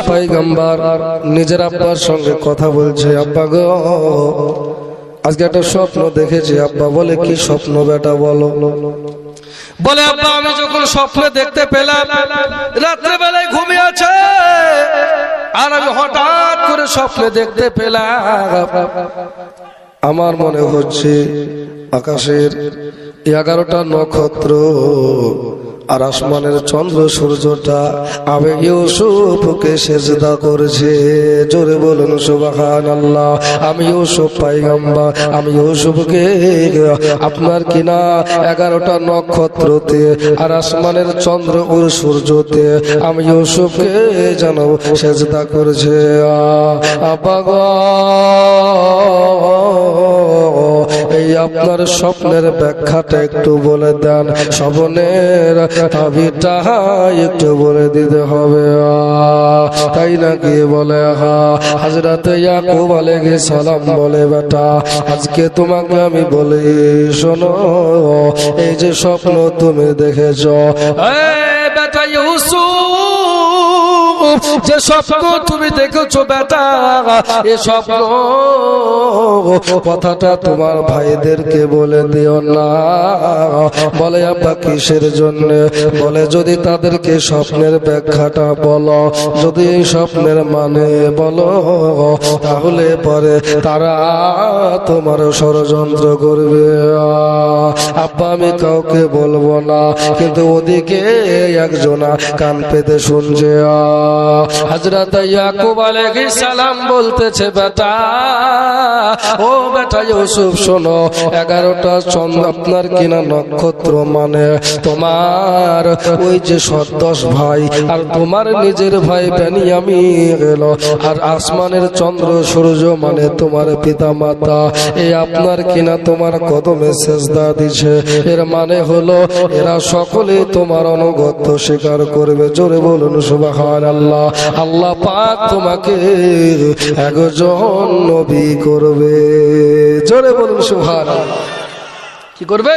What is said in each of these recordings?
পয়গম্বর নিজের আব্বার সঙ্গে কথা বলছে, আব্বা গো আজকে একটা স্বপ্ন দেখেছি। আব্বা বলে কি স্বপ্ন বেটা বলো? বলে আব্বা আমি যখন স্বপ্নে দেখতে পেলাম রাত্রে বেলায় ঘুমিয়ে আছে, আর আমি হঠাৎ করে স্বপ্নে দেখতে পেলাম আমার মনে হচ্ছে আকাশের 11টা নক্ষত্র আর আসমানের চন্দ্র সূর্যটা আমি ইউসুফকে সেজদা করেছে। জোরে বলুন সুবহানাল্লাহ। আমি ইউসুফ পয়গম্বর, আমি ইউসুফকে আপনার কিনা 11টা নক্ষত্রতে আর আসমানের চন্দ্র ও সূর্যতে আমি ইউসুফকে যেন সেজদা করেছে। আব্বা গো এই আপনার স্বপ্নের ব্যাখ্যাটা একটু বলে দেন, স্বপ্নের তাবিরটা একটু বলে দিতে হবে। তাই নাকি? বলে হযরত ইয়াকুব আলাইহিস সালাম বলে বেটা আজকে তোমাকে আমি বলি শোনো, এই যে স্বপ্ন তুমি দেখেছো বেটা ইউসুফ, যে স্বপ্ন তুমি দেখেছো বেটা এ স্বপ্ন কথাটা তোমার ভাইদেরকে বলে দিও না। বলে আব্বা কিসের জন্য? বলে যদি তাদেরকে স্বপ্নের ব্যাখ্যাটা বলো, যদি এই স্বপ্নের মানে বলো তাহলে পরে তারা তোমার ষড়যন্ত্র করবে। আব্বা আমি কাউকে বলবো না, কিন্তু ওদিকে একজনা কান পেতে শুনছে। হযরত ইয়াকুব আলাইহিস সালাম বলতেছে বেটা ও বেটা ইউসুফ শোনো, 11টা চন্দ্র আপনার কিনা নক্ষত্র মানে তোমার ওই যে 10 ভাই আর তোমার নিজের ভাই বেনিয়ামিন গেল, আর আসমানের চন্দ্র সূর্য মানে তোমার পিতা মাতা এই আপনার কিনা তোমার কদমে সেজদা দিছে। এর মানে হলো এরা সকলে তোমার অনুগত্য স্বীকার করবে। জোরে বলুন সুবহানাল্লাহ। আল্লাহ পাক তোমাকে একজন নবী করবে। জোরে বলুন সুবহানাল্লাহ। কি করবে?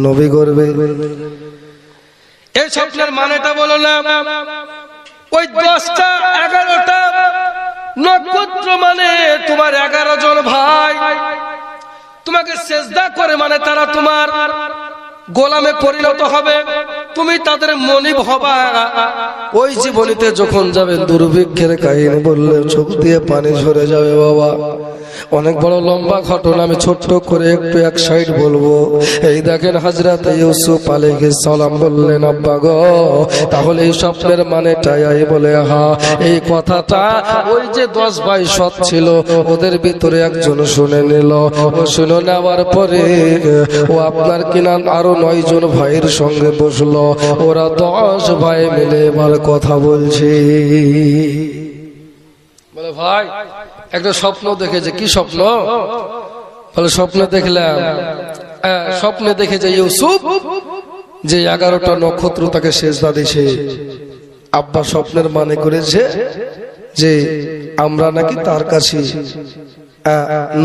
নবী করবে। এই স্বপ্নের মানেটা বলো না। ওই 10টা 11টা নক্ষত্র মানে তোমার 11 জন ভাই তোমাকে সেজদা করে, মানে তারা তোমার গোলামে পরিণত হবে, তুমি তাদের মনিব হবা। ওই জীবনীতে যখন যাবেন দুর্ভিক্ষের কাহিনী বললে চোখ দিয়ে পানি ঝরে যাবে বাবা। অনেক বড় লম্বা ঘটনা, আমি ছোট্ট করে একটু এক সাইড বলবো। এই দেখেন হযরত ইউসুফ আলাইহিস সালাম বললেন আব্বা গো তাহলে এই স্বপ্নের মানেটাই বলে এই কথাটা ওই যে 10 ভাই সৎ ছিল ওদের ভিতরে একজন শুনে নিল। ও শুনে নেওয়ার পরে ও আপনার কিনা আরো 9 জন ভাইয়ের সঙ্গে বসলো। ওরা 10 ভাই মিলে এবার কথা বলছে। বলে ভাই একটা স্বপ্ন দেখেছে। কি স্বপ্ন? বলে স্বপ্নে দেখলাম, স্বপ্নে দেখেছে ইউসুফ যে 11টা নক্ষত্র তাকে সেজদা দিয়েছে। আব্বা স্বপ্নের মানে করেছে যে আমরা নাকি তার কাছে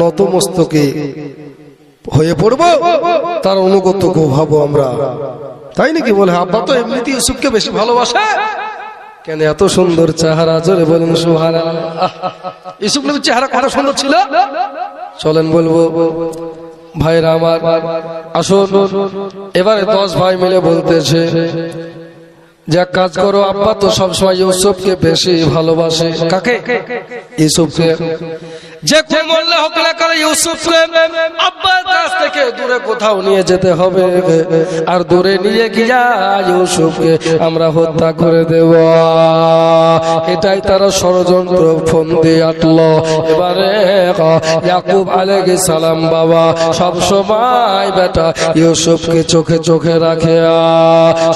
নতমস্তকে হয়ে পড়বো, তার অনুগত হবো আমরা। তাই নাকি? বলে আব্বা তো এমনিতে ইউসুফকে বেশি ভালোবাসে। কেন এত সুন্দর চেহারা? জোরে বলুন সুবহানাল্লাহ। ইউসুফ নবীর চেহারা কত সুন্দর ছিল। চলেন বলবো ভাইরা আমার আসুন। এবারে 10 ভাই মিলে বলতেছে যে এক কাজ করো, আব্বা তো সবসময় ইউসুফকে বেশি ভালোবাসে। কাকে? ইউসুফকে। যে কোন মরলে হোক না করে ইউসুফকে আব্বার কাছ থেকে দূরে কোথাও নিয়ে যেতে হবে, আর দূরে নিয়ে গিয়া ইউসুফকে আমরা হত্যা করে দেব। এটাই তারা ষড়যন্ত্র ফন্দি আটলো। এবারে ইয়াকুব আলাইহিস সালাম বাবা সব সময় বেটা ইউসুফকে চোখে চোখে রাখে,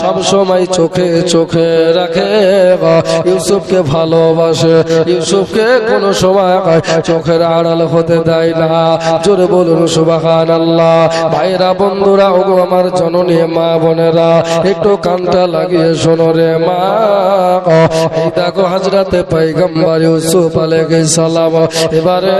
সব সময় চোখে চোখে রাখে, ইউসুফকে ভালোবাসে, ইউসুফকে কোনো সময় চোখের আড়াল হতে দেয় না। জোরে বলুন সুবহানাল্লাহ। ভাইরা বন্ধুরা ওগো আমার জননী মা বোনেরা একটু কানটা লাগিয়ে শোনো রে মা। এই দেখো হযরতে পয়গম্বর ইউসুফ আলাইহিস সালাম। এবারে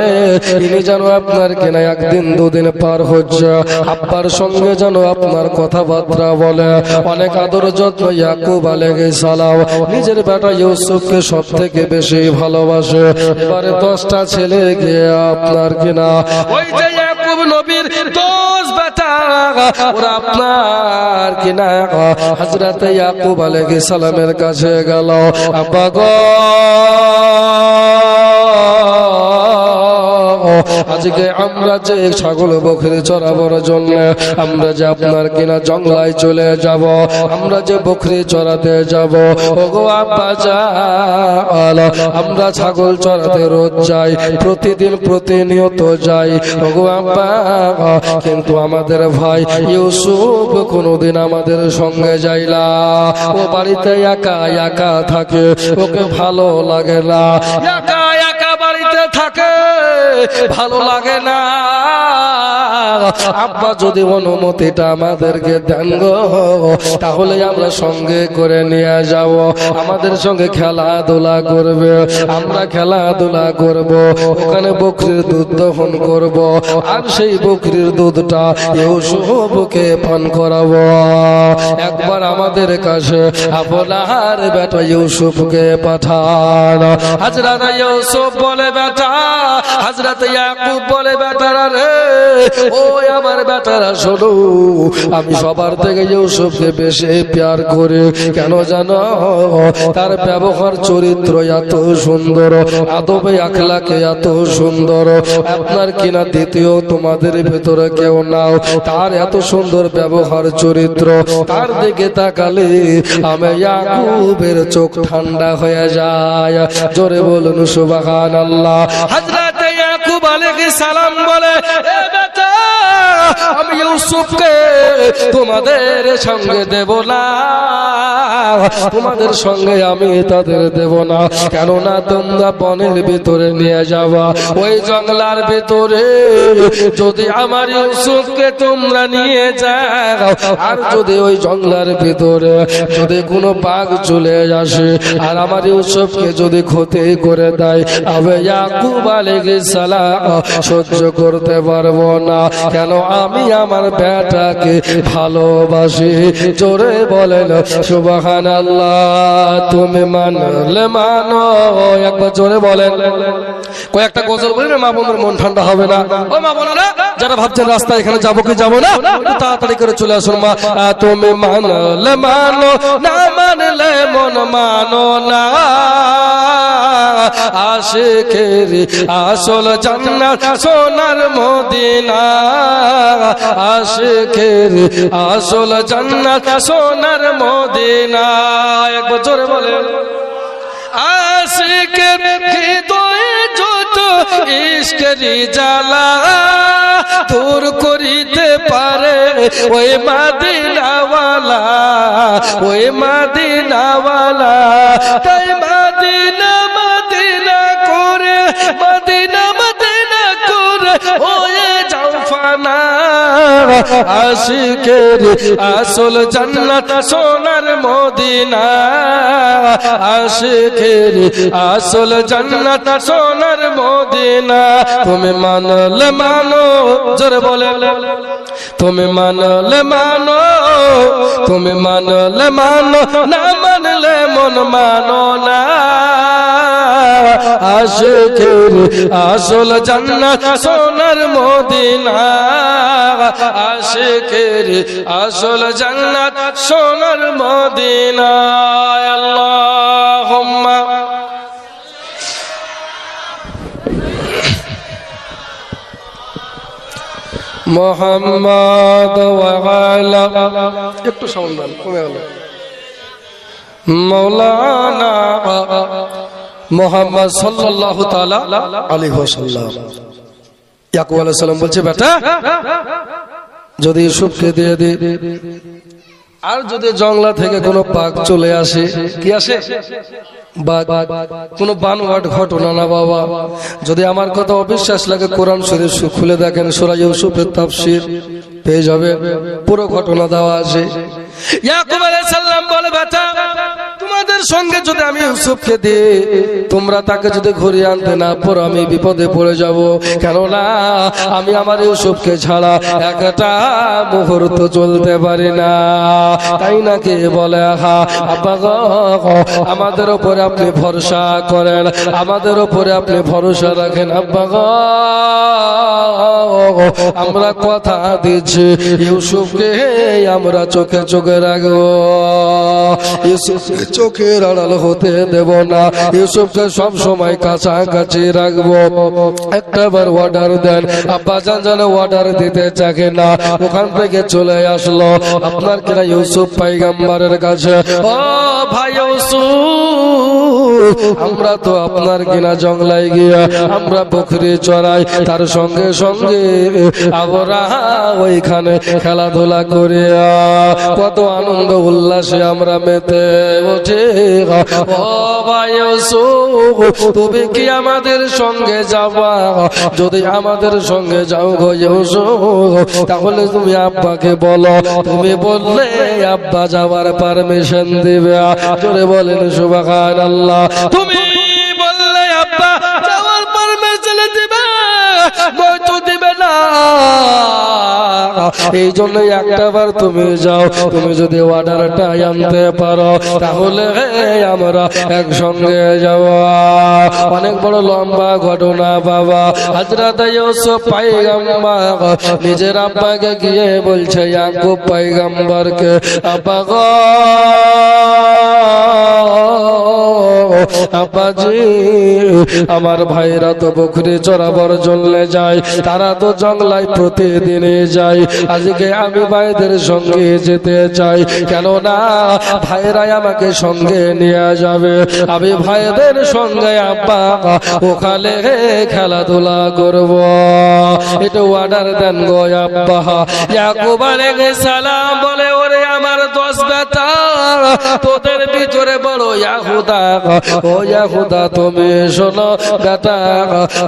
ইনি যেন আপনার কিনা একদিন দুদিন পার হচ্ছে, আব্বার সঙ্গে যেন আপনার কথাবার্তা বলে, অনেক আদর যত্ন ইয়াকুব আলাইহিস সালাম নিজের বেটা ইউসুফকে সব থেকে বেশি ভালোবাসে। এবারে 10টা ছেলে গিয়ে আপনার কিনা ওই যে ইয়াকুব নবীর 10 বেটা ওরা আপনার কিনা হযরতে ইয়াকুব আলাইহিস সালামের কাছে গেল, আব্বা গো আজকে আমরা যে ছাগল বকরি চড়াবার জন্য আমরা যে আপনার কিনা জঙ্গলায় চলে যাব, আমরা যে বকরি চড়াতে যাব, ওগো আব্বা জান আমরা ছাগল চড়াতে রোজ যাই, প্রতিদিন প্রতিনিয়ত যাই ওগো আব্বা, কিন্তু আমাদের ভাই ইউসুফ কোনোদিন আমাদের সঙ্গে যায় না, ও বাড়িতে একা একা থাকে, ওকে ভালো লাগে না, একা একা বাড়িতে থাকে ভালো লাগে না। আব্বা যদি অনুমতিটা আমাদেরকে দেন গো তাহলে আমরা সঙ্গে করে নিয়ে যাব, আমাদের সঙ্গে খেলাধুলা করবে, আমরা খেলাধুলা করব, ওখানে বকরির দুধ দহন করব, আর সেই বকরির দুধটা ইউসুফকে পান করাবো। একবার আমাদের কাছে আপনার বেটা ইউসুফকে পাঠান। হযরত ইউসুফ বলে বেটা, হযরত ইয়াকুব বলে বেটারা রে, ও আমার বেটারা শোনো, আমি সবার থেকে ইউসুফকে বেশি প্যার করি, কেন জানো? তার ব্যবহার চরিত্র এত সুন্দর, আদবে আখলাকে এত সুন্দর, আপনার কিনা দ্বিতীয় তোমাদের ভেতরে কেউ নাও তার এত সুন্দর ব্যবহার চরিত্র, তার দিকে তাকালে আমি ইয়াকুবের চোখ ঠান্ডা হয়ে যায়। জোরে বলুন সুবহানাল্লাহ। হযরত ইয়াকুব আলাইহিস সালাম বলে, এ বেটা আমি ইউসুফকে তোমাদের সঙ্গে দেব না, তোমাদের সঙ্গে আমি তাদের দেব না, কেননা তোমরা বনের ভিতরে নিয়ে যাবা, ওই জঙ্গলার ভিতরে যদি আমার ইউসুফকে তোমরা নিয়ে যাও, আর যদি ওই জঙ্গলার ভিতরে যদি কোনো বাঘ চলে আসে আর আমার ইউসুফকে যদি ক্ষতি করে দেয়, আমি ইয়াকুব আলাইহিস সালাম সহ্য করতে পারবো না, কেন আমি আমার বেটাকে ভালোবাসি। জোরে বলেন সুবহানাল্লাহ। তুমি মানলে মানো, একবার জোরে বলেন। কয়েকটা গজল বলি না, মা বোনের মন ঠান্ডা হবে না। ও মা বোনেরা যারা ভাবছেন রাস্তা এখানে যাবো কি যাবো না, তাড়াতাড়ি করে চলে আসুন মা। তুমি মানলে মানো, না মানলে মন মানো না, আশিকের আসল জান্নাত সোনার মদিনা, আশিকের আসল জান্নাত সোনার মদিনা। একবার জোরে বলেন। আশিকের হৃদয়ে যত ইশকের জ্বালা দূর করিতে পারে ওই মদিনাওয়ালা, ওই মদিনাওয়ালা, তাই মদিনা মদিনা করে, মদিনা মদিনা করে ওয়ে যাও ফানা, আশিকের আসল জান্নাত সোনার মদিনা, আশিকের আসল জান্নাত সোনার মদিনা। তুমি মানলে মানো, জোরে বলে, তুমি মানলে মানো, তুমি মানলে মানো, না মানলে মন মানো না, আশিকের আসল জান্নাত সোনার মদিনা, আশিকের আসল জান্নাত সোনার মদিনা। আল্লাহুম্মা মুহাম্মাদ ওয়া আলা, একটু সাউন্ড কমে গেল, মাওলানা মুহাম্মদ সাল্লাল্লাহু তাআলা আলাইহি ওয়াসাল্লাম। ইয়াকুব আলাইহিস সালাম বলছে, বেটা যদি ইউসুফকে দিয়ে দে, আর যদি জঙ্গলা থেকে কোনো বাঘ চলে আসে, কি আসে বাঘ, কোনো বানোয়াট ঘটনা না বাবা, যদি আমার কথা অবিশ্বাস লাগে কোরআন শরীফ খুলে দেখেন, সূরা ইউসুফের তাফসীর পেয়ে যাবে, পুরো ঘটনা দেওয়া আছে। ইয়াকুব আলাইহিস সালাম বলে, বেটা তোমার তোমাদের সঙ্গে যদি আমি ইউসুফকে দিই, তোমরা তাকে যদি ঘুরিয়ে আনতে না পারো, আমি বিপদে পড়ে যাব। কেননা আমি আমার ইউসুফকে ছাড়া একটা মুহূর্ত চলতে পারি না। তাই নাকি বলে, হা আব্বা গো, আমাদের উপরে আপনি ভরসা করেন, আমাদের উপরে আপনি ভরসা রাখেন আব্বা গো। আমরা কথা দিচ্ছি ইউসুফকে আমরা চোখে চোখে রাখবো, ইউসুফকে চোখের আড়াল হতে দেব না, ইউসুফকে সব সময় কাছাকাছি রাখবো। একটাবার অর্ডার দেন, আব্বা জান যেন অর্ডার দিতে চাকে না। ওখান থেকে চলে আসলো আপনার কিনা ইউসুফ পয়গম্বরের কাছে। ও ভাই ইউসুফ, আমরা তো আপনার কিনা জঙ্গলায় গিয়া আমরা বকরি চড়াই, তার সঙ্গে সঙ্গে আমরা ওইখানে খেলাধুলা করে কত আনন্দ উল্লাসে আমরা মেতে ওঠে। ও ভাই ইউসুফ, তুমি কি আমাদের সঙ্গে যাবা? যদি আমাদের সঙ্গে যাও গো ইউসুফ, তাহলে তুমি আব্বাকে বলো, তুমি বললে আব্বা যাওয়ার পারমিশন দিবে। জোরে বলেন সুবহানাল্লাহ। তুমি বললে আব্বা যাওয়ার পারমিশন দিবে, নয়তো দিবে না। এই জন্য একটাবার তুমি যাও, তুমি যদি অর্ডারটা আনতে পারো তাহলে আমরা একসঙ্গে যাব। অনেক বড় লম্বা ঘটনা বাবা। হযরত ইউসুফ পয়গম্বর নিজের আব্বাকে গিয়ে বলছে ইয়াকুব পয়গম্বরকে, আব্বা গো, আব্বাজি আমার ভাইরা তো বকরি চড়াবার জন্য যায়, তারা তো জঙ্গলায় প্রতিদিনই যায়, আজকে আমি ভাইদের সঙ্গে যেতে চাই। কেননা ভাইরাই আমাকে সঙ্গে নিয়ে যাবে, আমি ভাইদের সঙ্গে আব্বা ওখানে খেলাধুলা করব। এটা অর্ডার দেন গো আব্বা। ইয়াকুব আলাইহিস সালাম বলে, ওরে আমার 10 বেটা, তোদের ভিতরে বড় ইয়াহুদা, ও ইয়াহুদা তুমি শোনো বেটা,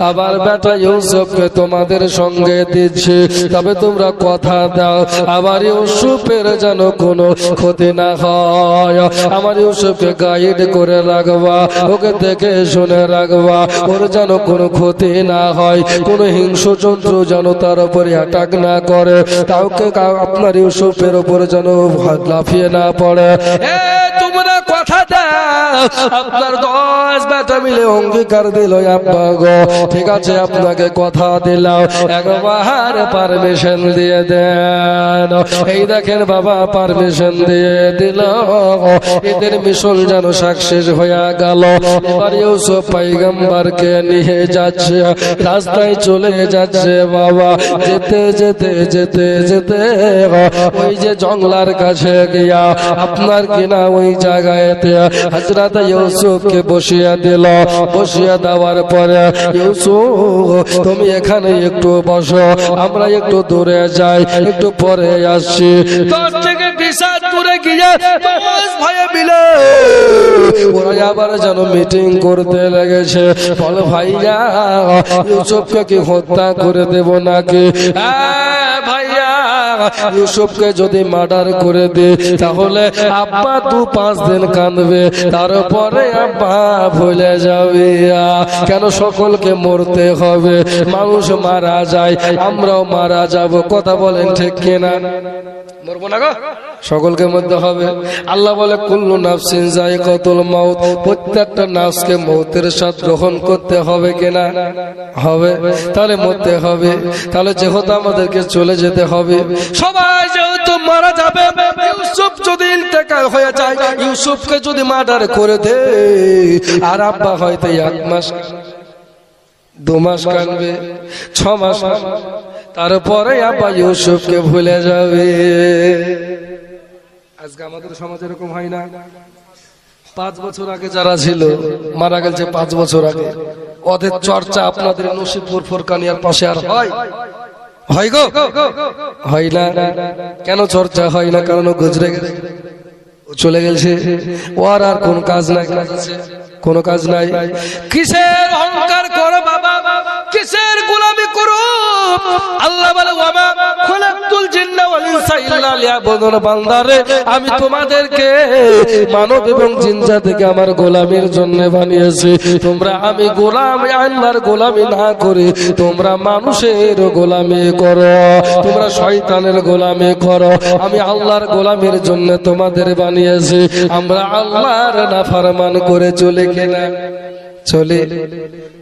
আবার বেটা ইউসুফকে তোমাদের সঙ্গে দিচ্ছি, তবে তোমরা কথা দাও আবার ইউসুফের যেন কোনো ক্ষতি না হয়, আমার ইউসুফকে গাইড করে রাখবা, ওকে দেখে শুনে রাখবা, ওর যেন কোনো ক্ষতি না হয়, কোনো হিংস্র জন্তু যেন তার উপরে অ্যাটাক না করে, কাউকে আপনার ইউসুফের উপর যেন লাফিয়ে না পড়ে। তোমরা কথা দাও। আপনার 10 বেটা মিলে অঙ্গীকার দিল, আব্বা গো ঠিক আছে আপনাকে কথা দিলাম, একবার পারমিশন দিয়ে দেন। এই দেখেন বাবা পারমিশন দিয়ে দিল, এদের মিশন যেন সাকসেস হয়ে গেল। এবার ইউসুফ পয়গম্বরকে নিয়ে যাচ্ছে, রাস্তায় চলে যাচ্ছে বাবা, যেতে যেতে যেতে যেতে ওই যে জঙ্গলার কাছে গিয়া আপনার কিনা ওই জায়গাতে হযরত ইউসুফকে বসিয়ে দিল। বসিয়ে দেওয়ার পরে, ইউসুফ তুমি এখানে একটু বসো, আমরা একটু দূরে যাই, একটু পরে আসছি। 10 থেকে 20 হাত দূরে গিয়ে 10 ভাই মিলে ওরা আবার যেন মিটিং করতে লেগেছে। বল ভাইয়া ইউসুফকে কি হত্যা করে দেব নাকি? ভাইয়া ইউসুফকে যদি মার্ডার করে দে তাহলে আব্বা 2-5 দিন কাঁদবে, তারপরে আব্বা ভুলে যাবে। কেন সকলকে মরতে হবে? মানুষ মারা যায়, আমরাও মারা যাব, কথা বলেন ঠিক কিনা? মরবো না গো, সকলকে মরতে হবে। আল্লাহ বলে কুল্লু নাফসিন যায়কাতুল মাউত, প্রত্যেকটা নাফসকে মৌতের স্বাদ গ্রহণ করতে হবে কিনা? হবে, তাহলে মরতে হবে, তাহলে যেহেতু আমাদেরকে চলে যেতে হবে, সবাই যেহেতু মারা যাবে। ইউসুফ যদি ইন্তেকাল হয়ে যায়, ইউসুফকে যদি মার্ডার করে দে, আর আব্বা হয়তো 1 মাস 2 মাস কাঁদবে, 6 মাস, তারপরে আব্বা ইউসুফকে ভুলে যাবে। আজকে আমাদের সমাজ এরকম হয় না? 5 বছর আগে যারা ছিল মারা গেছে 5 বছর আগে, ওদের চর্চা আপনাদের নসিবপুর ফোরকানিয়ার পাশে আর হয়? হয় গো? হয় না। কেন চর্চা হয় না? কারণ গুজরে গেছে, চলে গেছে, ওর আর কোন কাজ নাই, কোন কাজ নাই। কিসের অহংকার করো বাবা, কিসের গোলামি করো? আল্লাহ বলে ওয়ামা খালাকতুল জিন্না ওয়াল ইনসা আনসা ইল্লা লিয়াবুদুন বান্দারে আমি তোমাদেরকে মানব এবং জিন জাতিকে আমার গোলামের জন্য বানিয়েছি তোমরা আমি গোলাম আল্লাহর গোলামি না করে তোমরা মানুষের গোলামি করো তোমরা শয়তানের গোলামি করো আমি আল্লাহর গোলামের জন্য তোমাদের বানিয়েছি আমরা আল্লাহর নাফরমান করে চলে কিনা চলে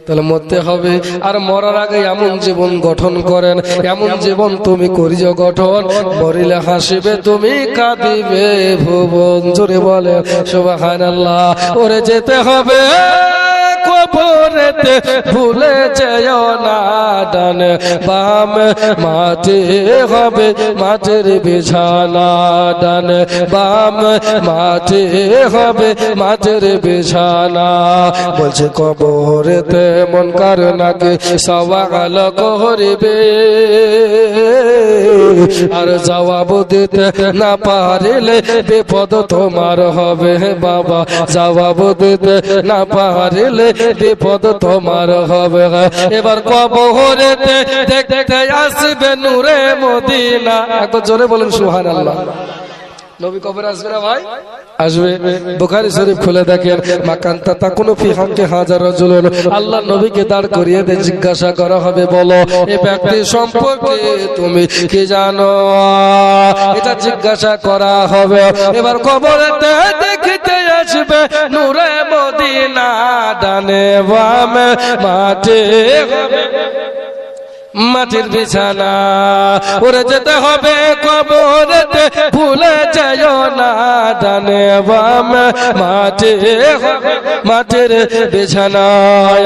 তাহলে মরতে হবে আর মরার আগে এমন জীবন গঠন করেন এমন জীবন তুমি করিও গঠন মরিলে হাসিবে তুমি কাঁদিবে ভুবন জোরে বলে সুবহানাল্লাহ ওরে যেতে হবে কবরেতে ভুলে যেও না ডান বাম মাটি হবে মাটির বিছানা ডান বাম মাটি হবে মাটির বিছানা বলছে কবরেতে মন কার নাকি সওয়াল করিবে আর জবাব দিতে না পারিলে বিপদ তোমার হবে বাবা জবাব দিতে না পারিলে বিপদ তোমার হবে এবার কবরেতে দেখতে আসবে নূরে মদিনা একবার জোরে বলুন সুবহানাল্লাহ নবী কবরে আসবে না ভাই আসবে বুখারী শরীফ খুলে দেখেন মাকান্তা তাকুনু ফি হাক্কি হাজার রাজুলুন আল্লাহ নবীকে দাঁড় করিয়ে দিয়ে জিজ্ঞাসা করা হবে বলো এই ব্যক্তি সম্পর্কে তুমি কি জানো এটা জিজ্ঞাসা করা হবে এবার কবরেতে দেখতে আসবে নূরে মদিনা ডানে বামে মাটি হবে মাটির বিছানা ওরে যেতে হবে কবরেতে ভুলে যাও না ডানে বামে মাটি হবে মাটির বিছানা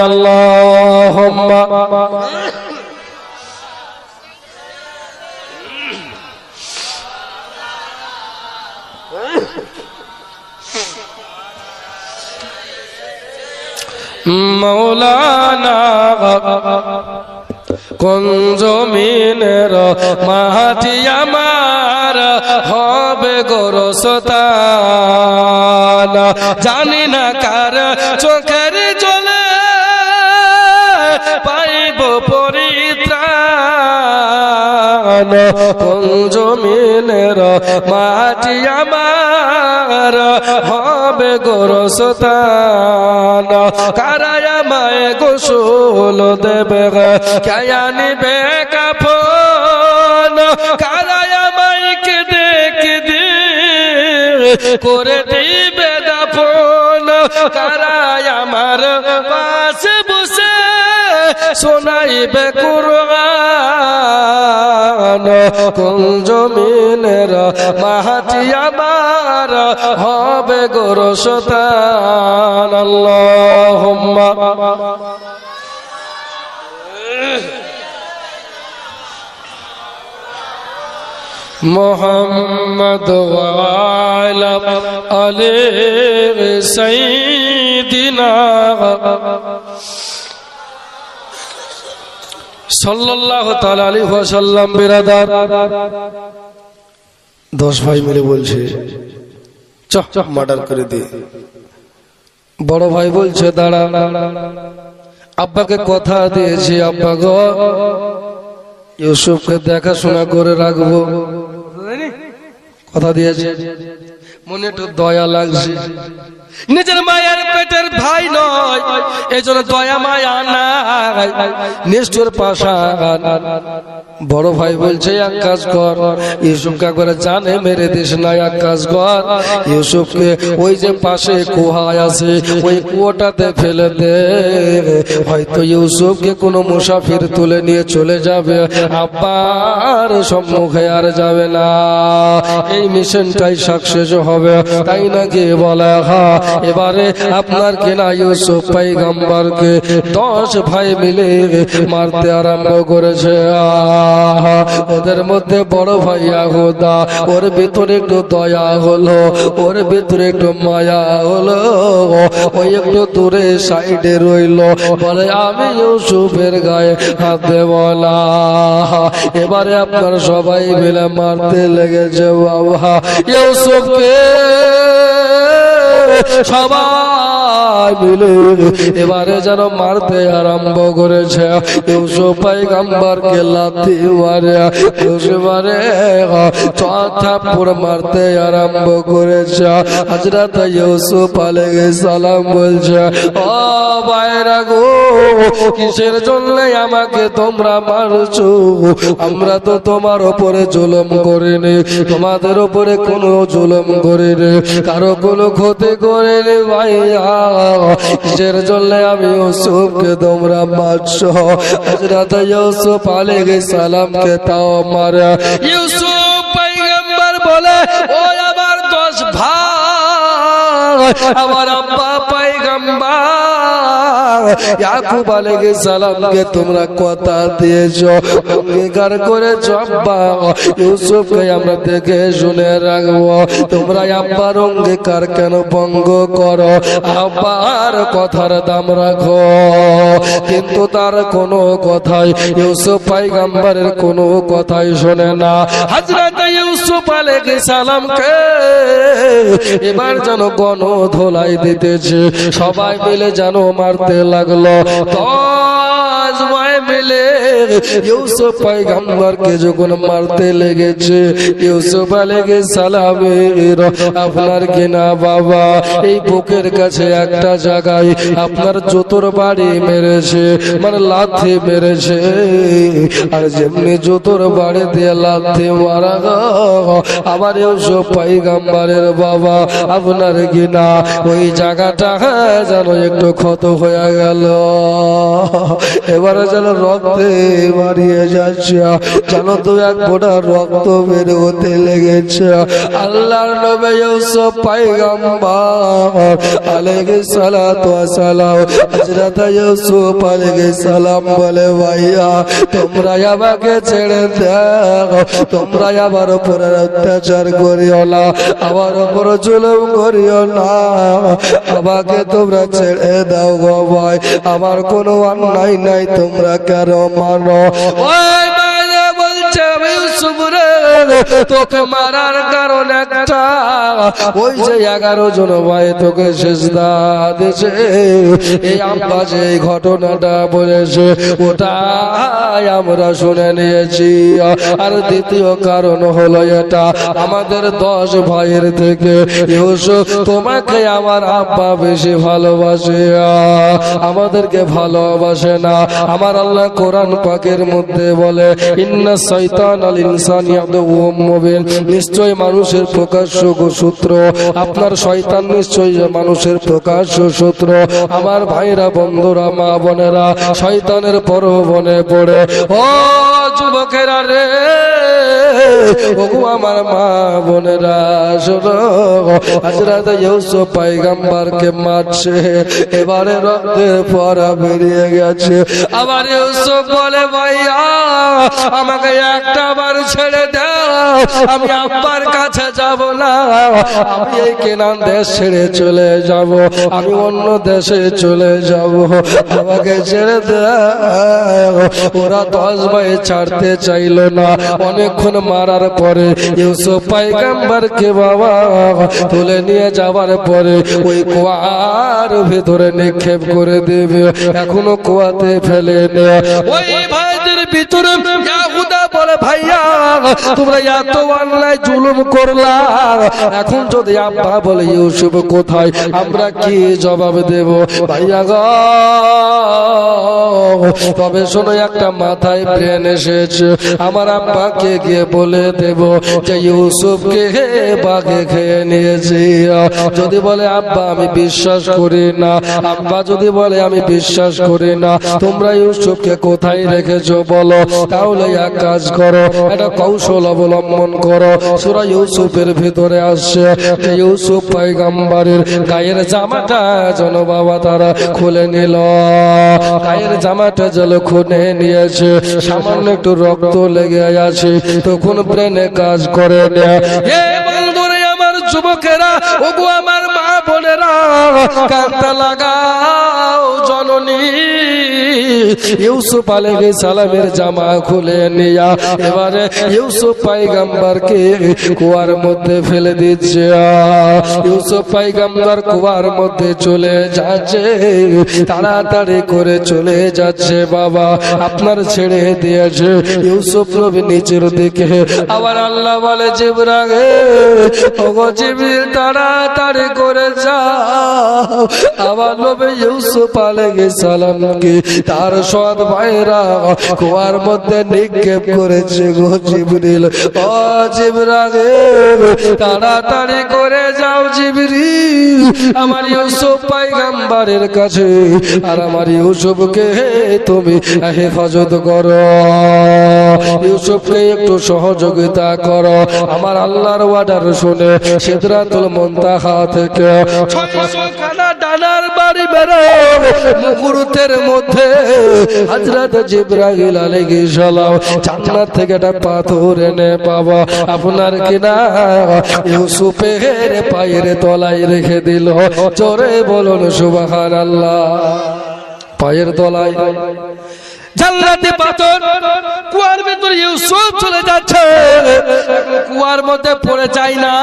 আল্লাহুম্মা মৌলানা কোন জমিনের মাটি আমার হবে গোরস্থান জানি না কার চোখের জলে পাইব পরিত্রাণ কোন জমিনের মাটি আমার হবে গোরস্থান কারায় আমায় গোসল দেবে কায়া নিবে কাফন কারায় আমায় কেঁদে কেঁদে করে দিবে দাফন কারায় আমার পাশে বসে শোনাইবে কুরআন কোন জমিনের মাটি আমার হবে গোরস্থান আল্লাহুম্মা মুহাম্মদ ওয়া আলা আলি সাইয়্যিদিনা সাল্লাল্লাহু তাআলা আলাইহি ওয়াসাল্লাম বিরাদার 10 ভাই মিলে বলছে চহ মার্ডার করে দে বড় ভাই বলছে দাঁড়া আব্বাকে কথা দিয়েছি আব্বা গো ইউসুফকে দেখাশোনা করে রাখবো কথা দিয়েছে মনে একটু দয়া লাগছে নিজের মায়ের পেটের ভাই নয় এজন্য দয়া মায়া নাই নিষ্ঠুর পাষাণ বড় ভাই বলছে এক কাজ কর ইউসুফকে একবারে জানে মেরে দিস না এক কাজ কর ইউসুফকে ওই যে পাশে কুয়া আছে ওই কুয়োটাতে ফেলে দে হয়তো ইউসুফকে কোনো মুসাফির তুলে নিয়ে চলে যাবে আব্বার সম্মুখে আর যাবে না এই মিশনটাই সাকসেস হবে তাই নাকি বলা হয় এবারে আপনার কেনা ইউসুফ পয়গম্বরকে 10 ভাই মিলে মারতে আরম্ভ করেছে ওদের মধ্যে বড় ভাই ইয়াহুদা ওর ভিতরে একটু দয়া হলো ওর ভিতরে একটু মায়া হলো ওই একটু দূরে সাইডে রইলো বলে আমি ইউসুফের গায়ে হাত দেব না এবারে আপনার সবাই মিলে মারতে লেগেছে বাবা ইউসুফকে সবাই মিলে এবারে যেন মারতে আরম্ভ করেছে। ইউসুফ পয়গম্বরকে লাথি মারে ইউসুফরে থাপ্পড় মারতে আরম্ভ করেছে। হযরত ইউসুফ আলাইহিস সালাম বলছে, ও ভাইরা গো, কিসের জন্য আমাকে তোমরা মারছো? আমরা তো তোমার উপরে জুলুম করিনি, তোমাদের উপরে কোনো জুলুম করিনি, কারো কোনো ক্ষতি করিনি ভাইয়া, কিসের জন্য আমি ইউসুফকে তোমরা মারছো? হযরত ইউসুফ আলাইহিস সালামকে তাও মারে। ইউসুফ পয়গম্বর বলে, ও আমার 10 ভাই, আমার আব্বা পয়গম্বর ইয়াকুব আলাইহিস সালামকে তোমরা কথা দিয়েছো, অঙ্গীকার করেছো আব্বা ইউসুফকে আমরা দেখে শুনে রাখবো। তোমরা আব্বার অঙ্গীকার কেন ভঙ্গ করো? আব্বার কথার দাম রাখো। কিন্তু তার কোনো কথাই ইউসুফ পয়গম্বরের কোনো কথাই শোনে না। হযরত ইউসুফ আলাইহিস সালামকে এবার যেন গণ ধোলাই দিতেছে, সবাই মিলে যেন মারতে লাগলো। মিলে ইউসুফ পয়গম্বরকে যখন মারতে লেগেছে, ইউসুফ আলাইহিস সালামের আপনার কিনা বাবা এই বুকের কাছে একটা জায়গায় আপনার জুতোর বাড়ি মেরেছে, মানে লাথি মেরেছে। আর যেমনি জুতোর বাড়ি দিয়ে লাথি মারা আবার ইউসুফ পয়গম্বরের বাবা আপনার কিনা ওই জায়গাটা যেন একটু ক্ষত হয়ে গেল। এবারে যেন রক্তে মারিয়ে যাচ্ছে, জানো তো এক ফোঁটা রক্ত বের হতে লেগেছে। আল্লাহর নবী ইউসুফ পয়গম্বর আলাইহিস সালাতু ওয়াস সালাম, হযরত ইউসুফ আলাইহিস সালাম বলে, ভাইয়া তোমরা আমাকে ছেড়ে দাও, তোমরা আমার উপর অত্যাচার করিও না, আমার উপর জুলুম করিও না, আমাকে তোমরা ছেড়ে দাও গো ভাই, আমার কোনো অন্যায় নাই, তোমরা কেন মানো? ওই মায়েরা বলছে, ইউসুফ রে তোকে মারার কারণ একটা, ওই যে 11 জন ভাই তোকে সেজদা দিয়েছে, এই আব্বা যে ঘটনাটা বলেছে ওটাই আমরা শুনে নিয়েছি। আর দ্বিতীয় কারণ হলো এটা, আমাদের 10 ভাইয়ের থেকে ইউসুফ তোমাকে আমার আব্বা বেশি ভালোবাসে, আমাদেরকে ভালোবাসে না। আমার আল্লাহ কোরআন পাকের মধ্যে বলে, ইন্না শাইতানাল ইনসানি আদুউম মুবিন, নিশ্চয় মানুষের প্রকাশ্য শত্রু, আপনার শয়তান নিশ্চয় মানুষের প্রকাশ্য শত্রু। আমার ভাইরা, বন্ধুরা, মা বোনেরা, শয়তানের প্রলোভনে পড়ে ও যুবকেরা রে, ওগো আমার মা বোনেরা শোনো, হযরত ইউসুফ পয়গম্বরকে মারছে, এবারে রক্তের ফোঁটা বেরিয়ে গেছে। আবার ইউসুফ বলে, ভাইয়া আমাকে একটা বার ছেড়ে দাও, আমি আব্বার কাছে যাব না, আমি এই কেনান দেশ ছেড়ে চলে যাব, আমি অন্য দেশে চলে যাব, আমাকে ছেড়ে দাও। ওরা 10 ভাই ছাড়তে চাইল না। অনেকক্ষণ মারার পরে ইউসুফ পয়গম্বরকে বাবা তুলে নিয়ে যাবার পরে ওই কুয়ার ভিতরে নিক্ষেপ করে দেবে, এখনো কুয়াতে ফেলে নেয়। ওই ভাইদের ভিতরে ইয়াহুদা বলে, ভাইয়া তোমরা এত অন্যায় জুলুম করলা, এখন যদি আব্বা বলে ইউসুফ কোথায়, আমরা কি জবাব দেব? ভাইয়া গো, তবে শোনো, একটা মাথায় ব্রেন এসেছে, আমার আব্বাকে গিয়ে বলে দেব যে ইউসুফকে বাঘে খেয়ে নিয়েছি। যদি বলে আব্বা আমি বিশ্বাস করি না, আব্বা যদি বলে আমি বিশ্বাস করি না, তোমরা ইউসুফকে কোথায় রেখেছো বলো, তাহলে এক কাজ করো, একটা কৌশল অবলম্বন করো। সূরা ইউসুফের ভিতরে আসছে যে ইউসুফ পয়গম্বরের গায়ের জামাটা যেন বাবা তারা খুলে নিল, গায়ের জামাটা যেন খুলে নিয়েছে, সামান্য একটু রক্ত লেগে আছে, তখন ব্রেনে কাজ করে না। এ বন্ধুরা, আমার যুবকেরা, ওগো আমার মা বোনেরা, কাঁদতে লাগাও জননী, ইউসুফ আলাইহিস সালামের জামা খুলে নিয়া এবারে ইউসুফ পয়গম্বরকে কুয়ার মধ্যে ফেলে দিচ্ছে। ইউসুফ পয়গম্বর কুয়ার মধ্যে চলে যাচ্ছে, তাড়াতাড়ি করে চলে যাচ্ছে। বাবা আপনার ছেড়ে দিয়েছে। ইউসুফ নবী নিচের দিকে, আবার আল্লাহ বলে জিবরাইল, ওগো জিবরিল তাড়াতাড়ি করে যাও। আবার নবী ইউসুফ আলাইহিস সালামকে তার সৎ ভাইরা কুয়ার মধ্যে নিক্ষেপ করেছে। গো জিবরিল, ও জিবরাইল তাড়াতাড়ি করে যাও জিবরিল আমার ইউসুফ পয়গম্বরের কাছে, আর আমার ইউসুফকে তুমি হেফাজত করো, ইউসুফকে একটু সহযোগিতা করো। আমার আল্লাহর ওয়ার্ডার শুনে সিদরাতুল মুনতাহা থেকে ডানার বাড়ি বেরো মুহূর্তের মধ্যে হযরত জিবরাইল আলাইহিস সালাম জান্নাত থেকে একটা পাথর এনে বাবা আপনার কিনা ইউসুফের পায়ের তলায় রেখে দিল। জোরে বলুন সুবহানাল্লাহ। পায়ের তলায় জান্নাতি পাথর, কুয়ার ভিতরে ইউসুফ চলে যাচ্ছে, কুয়ার মধ্যে পড়ে যায় না।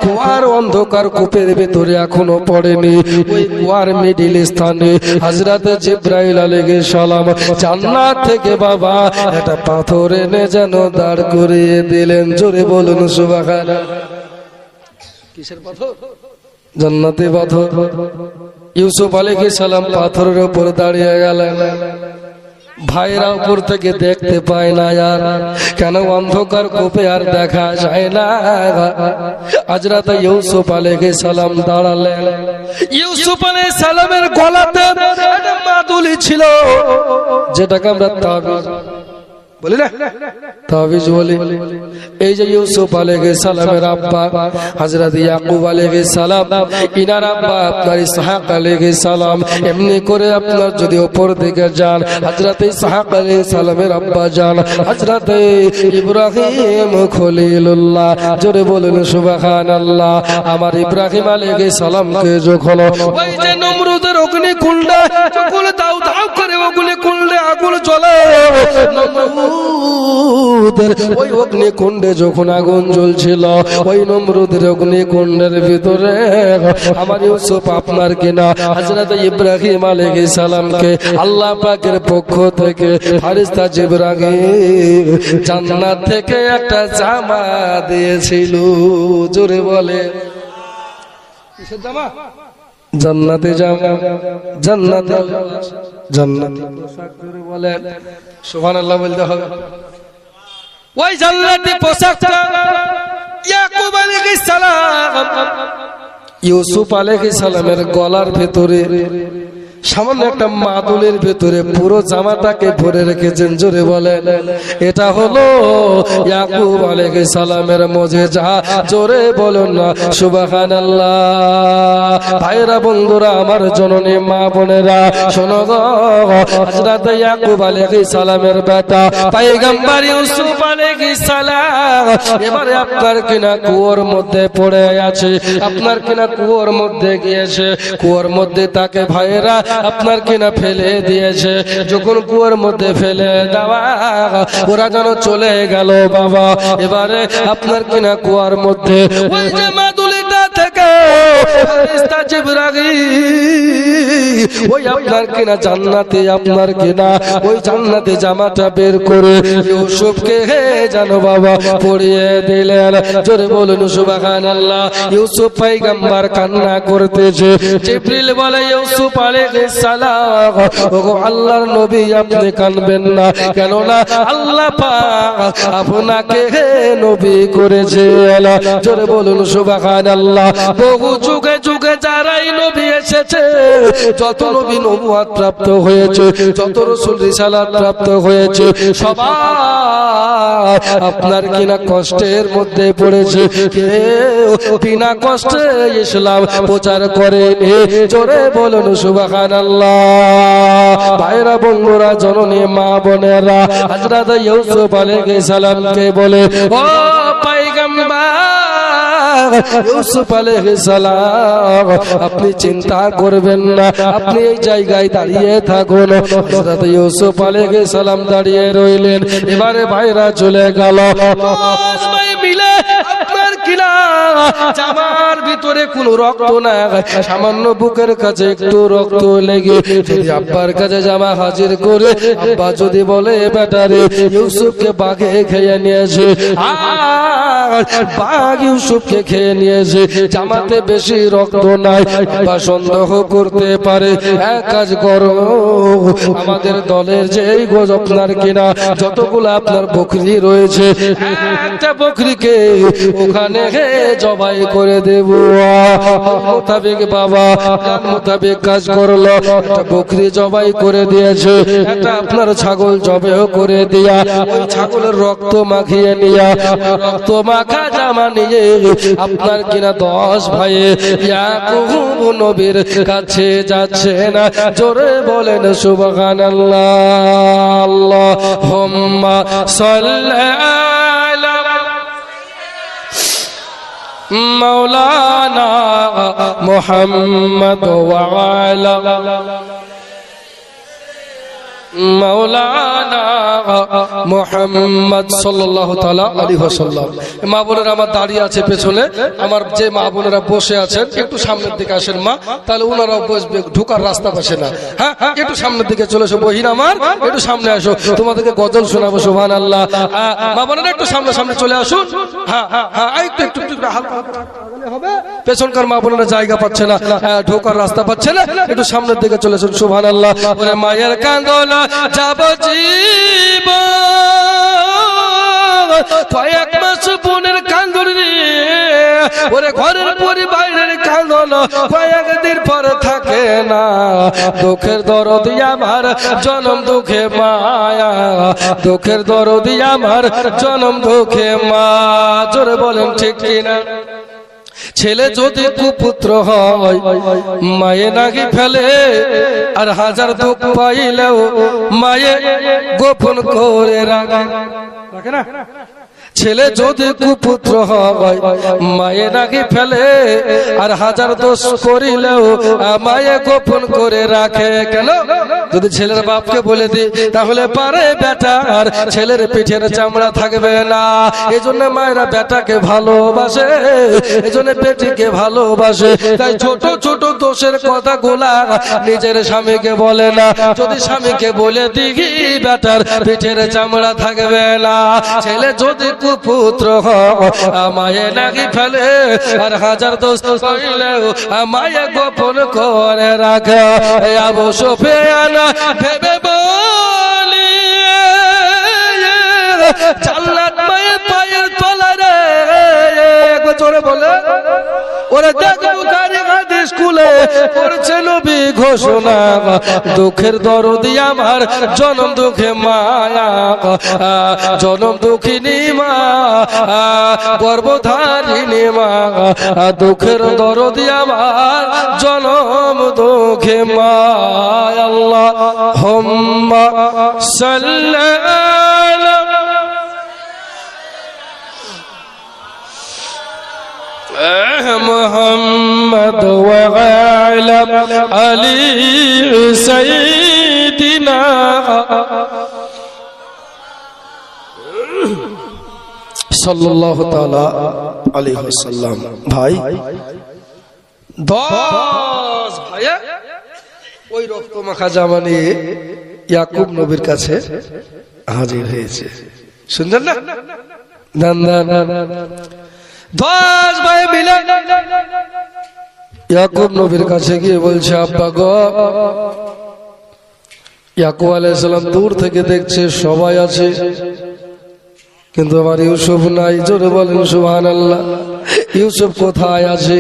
কুয়ার অন্ধকার কূপের ভিতরে এখনো পড়েনি। ওই কুয়ার মিডিল স্থানে হযরত জিবরাইল আলাইহিস সালাম জান্নাত থেকে বাবা একটা পাথর এনে যেন দাঁড় করিয়ে দিলেন। জোরে বলুন সুবহানাল্লাহ। কিসের পাথর? জান্নাতি পাথর। ইউসুফ আলাইহিস সালাম পাথরের উপর দাঁড়িয়ে গেলেন। ভাইরা উপর থেকে দেখতে পায় না, আর কেন অন্ধকার কূপে আর দেখা যায় না। হযরত ইউসুফ আলাইহিস সালাম দাঁড়ালেন। ইউসুফ আলাইহিস সালামের গলাতে একটা মাদুলি ছিল, যেটাকে আমরা তাবিজ বলি না, তাবিজ বলি। এই যে ইউসুফ আলাইহিস সালামের আব্বা হযরত ইয়াকুব আলাইহিস সালাম, ইনার আব্বা আপনার ইসহাক আলাইহিস সালাম, এমনি করে আপনার যদি উপর দিকে যান হযরত ইসহাক আলাইহিস সালামের আব্বা যান হযরত ইব্রাহিম খলিলুল্লাহ। জোরে বলুন সুবহানাল্লাহ। আমার ইব্রাহিম আলাইহিস সালামকে যখন ওই যে নমরুদের অগ্নিকুণ্ডে যখন দাউ দাউ করে অগ্নিকুণ্ডে আগুন জ্বলে, নমরুদের ওই অগ্নিকুণ্ডে যখন আগুন জ্বলছিল, ওই নমরুদের অগ্নিকুণ্ডের ভিতরে আমার ইউসুফ আপনার কিনা হযরত ইব্রাহিম আলাইহিস সালামকে আল্লাহ পাকের পক্ষ থেকে ফেরেশতা জিবরাইল জান্নাত থেকে একটা জামা দিয়েছিল। জোরে বলে কিসের জামা? জান্নাতে জামা, জান্নাতে জান্নাতি পোশাক। জোরে বলে সুবহানাল্লাহ বলতে হবে। ওই জান্নাতি পোশাকটা ইয়াকুব আলাইহিস সালাম ইউসুফ আলাইহিস সালামের গলার ভেতরে সামান্য একটা মাদুলের ভেতরে পুরো জামাটাকে ভরে রেখেছেন। জোরে বলেন এটা হলো ইয়াকুব আলাইহিস সালামের মুজিজা। জোরে বলুন না সুবহানাল্লাহ। ভাইরা বন্ধুরা আমার জননী মা বোনেরা শোনো গো, হযরত ইয়াকুব আলাইহিস সালামের বেটা পয়গম্বর ইউসুফ আলাইহিস সালাম এবারে আপনার কিনা কুয়োর মধ্যে পড়ে আছে, আপনার কিনা কুয়োর মধ্যে গিয়েছে। কুয়োর মধ্যে তাকে ভাইরা আপনার কিনা ফেলে দিয়েছে। যখন কুয়োর মধ্যে ফেলে দেওয়া ওরা যেন চলে গেল বাবা। এবারে আপনার কিনা কুয়ার মধ্যে ওই যে মাদুলিটা থেকে ফেরেশতা জিবরাইল ওই আপনার কিনা জান্নাতে আপনার কিনা ওই জান্নাতে জামাটা বের করে ইউসুফকে জানো বাবা পরিয়ে দিলেন। জোরে বলুন সুবহানাল্লাহ। ইউসুফ পয়গম্বর কান্না করতেছে। জিবরিল বলে ইউসুফ আলাইহিস সালাম, ওগো আল্লাহর নবী আপনি কাঁদবেন না, কেননা আল্লাহ পাক আপনাকে নবী করেছে। জোরে বলুন সুবহানাল্লাহ। বহু যুগে যুগে যারাই নবী এসেছে, যত নবী নবুয়ত প্রাপ্ত হয়েছে, যত রাসূল রিসালাত প্রাপ্ত হয়েছে, সবাই আপনার কিনা কষ্টের মধ্যে পড়েছে। কেউ বিনা কষ্টে ইসলাম প্রচার করেনি। জোরে বলুন সুবহানাল্লাহ। ভাইরা বন্ধুরা জননী মা বোনেরা হযরত ইউসুফ আলাইহিস সালামকে বলে ও পয়গম্বর ইউসুফ আলাইহিস সালাম আপনি চিন্তা করবেন না, আপনি এই জায়গায় দাঁড়িয়ে থাকুন। হযরত ইউসুফ আলাইহিস সালাম দাঁড়িয়ে রইলেন। এবারে ভাইরা চলে গেল। ভাই মিলে আপনার কিনা জামার ভিতরে কোনো রক্ত না, সামান্য বুকের কাছে একটু রক্ত লেগে যদি আব্বার কাছে জামা হাজির করে আব্বা যদি বলে বেটারে ইউসুফকে বাঘে খেয়ে নিয়েছে, বাঘ ইউসুফকে খেয়ে নিয়েছে, জামাতে বেশি রক্ত নাই, বা সন্দেহ করতে পারে। এক কাজ করো, আমাদের দলের যে এই গোজ আপনার কিনা যতগুলো আপনার বকরি রয়েছে একটা বকরিকে ওখানে জবাই করে দেব। মোতাবেক বাবা মোতাবেক কাজ করলো, একটা বকরি জবাই করে দিয়েছে, একটা আপনার ছাগল জবেও করে দিয়া ওই ছাগলের রক্ত মাখিয়ে নিয়া রক্ত মাখা জামা নিয়ে আপনার কিনা 10 ভাইয়ে ইয়াকুব নবীর কাছে যাচ্ছে না। জোরে বলেন সুবহানাল্লাহ। আল্লাহুম্মা সাল্লি আলা মাওলানা মুহাম্মদ ওয়া আলা মাওলানা মুহাম্মদ সাল্লাল্লাহু তাআলা আলাইহি ওয়াসাল্লাম। মা বোনেরা আমার দাঁড়িয়ে আছে পেছনে, আমার যে মা বোনেরা বসে আছেন একটু সামনের দিকে আসেন মা, তাহলে ওনারাও বসবে, ঢোকার রাস্তা পাশে না। হ্যাঁ একটু সামনের দিকে চলে এসো, বহিন আমার একটু সামনে আসো, তোমাদেরকে গজল শোনাবো। সুবহানাল্লাহ। মা বোনেরা একটু সামনে সামনে চলে আসুন। হ্যাঁ হ্যাঁ একটু একটু হালকা হবে, পেছনকার মা বোনেরা জায়গা পাচ্ছে না, ঢোকার রাস্তা পাচ্ছে না, একটু সামনের দিকে চলে আসুন। সুবহানাল্লাহ। ওরে মায়ের কান্দনা যাব জীব কয়েক মাস বোনের কান্দন রে, ওরে ঘরের পরিবারের কান্দন কয়েকদিন পর থাকে না, দুঃখের দরদি আমার জনম দুঃখে মায়া, দুঃখের দরদি আমার জনম দুঃখে মা। জোরে বলেন ঠিক কিনা? ছেলে যদি কুপুত্র হয় মায়ে নাকি ফেলে, আর হাজার দুঃখ পাইলেও মায়ে গোপন করে রাখে না। ছেলে যদি কুপুত্র হয় মায়ে নাকি ফেলে, আর হাজার দোষ করিলেও মায়ে গোপন করে রাখে। কেন? যদি ছেলের বাপকে বলে দিই তাহলে পারে বেটা আর ছেলের পিঠের চামড়া থাকবে না। এই জন্য মায়েরা বেটাকে ভালোবাসে, এই জন্য বেটিকে ভালোবাসে। তাই ছোট ছোট দোষের কথা গোলা নিজের স্বামীকে বলে না। যদি স্বামীকে বলে দিই বেটার পিঠের চামড়া থাকবে না। ছেলে যদি পুত্র মায়ে নাকি ফেলে, আর হাজার দোষ কইলেও মায়ে গোপন করে রাখে। আবু সুফিয়ান ভেবে বলি জান্নাত মায়ের পায়ের তলা রে। জোরে বলে ওরে দেখ বুখারী হাদিস খুলে পড়ছে নবী ঘোষণা, দুঃখের দরদি আমার জনম দুঃখে মায়া, জনম দুঃখিনী মা গর্ভধারিণী মা, দুঃখের দরদি আমার জনম দুঃখে মা। আল্লাহুম্মা সাল্লি আলা মুহাম্মদ ওয়া আলা আলি সাইয়্যিদিনা। সাল্লাল্লাহু তাআলা আলাইহি ওয়াসাল্লাম। ভাই 10 ভাইয়া ওই রক্ত মাখা জামা নিয়ে ইয়াকুব নবীর কাছে হাজির হয়েছে। শুনছেন না? দান দান 10 ভাই মিলে ইয়াকুব নবীর কাছে গিয়ে বলছে, আব্বা গো। ইয়াকুব আলাইহিস সালাম দূর থেকে দেখছে সবাই আছে, কিন্তু আমার ইউসুফ নাই। জোরে বলেন সুবহানাল্লাহ। ইউসুফ কোথায় আছে?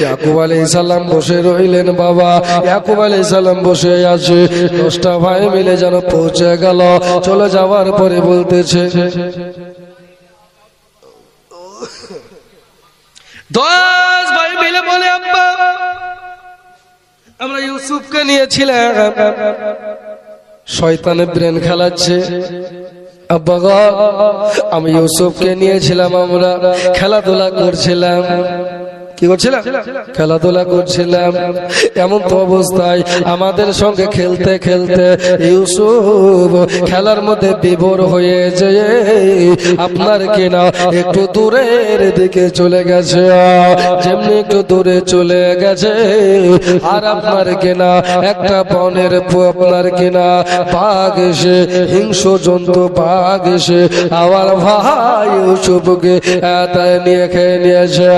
ইয়াকুব আলাইহিস সালাম বসে রইলেন। বাবা ইয়াকুব আলাইহিস সালাম বসে আছে, 10টা ভাই মিলে যেন পৌঁছে গেল। চলে যাওয়ার পরে বলতেছে, 10 ভাই মিলে বলে, আব্বা আমরা ইউসুফকে নিয়েছিলাম, শয়তানের ব্রেন খেলাচ্ছে, আব্বা গো, আমি ইউসুফকে নিয়েছিলাম, আমরা খেলাধুলা করছিলাম। কি করছিলাম? খেলাধুলা করছিলাম। এমন তো অবস্থায় আমাদের সঙ্গে খেলতে খেলতে ইউসুফ খেলার মধ্যে বিভোর হয়ে যায় আপনার কিনা একটু দূরের দিকে চলে গেছে। যেমনি একটু দূরে চলে গেছে আর আপনার কিনা একটা বনের আপনার কিনা বাঘ এসে, হিংস্র জন্তু বাঘ এসে আমার ভাই ইউসুফকে নিয়ে খেয়ে নিয়েছে।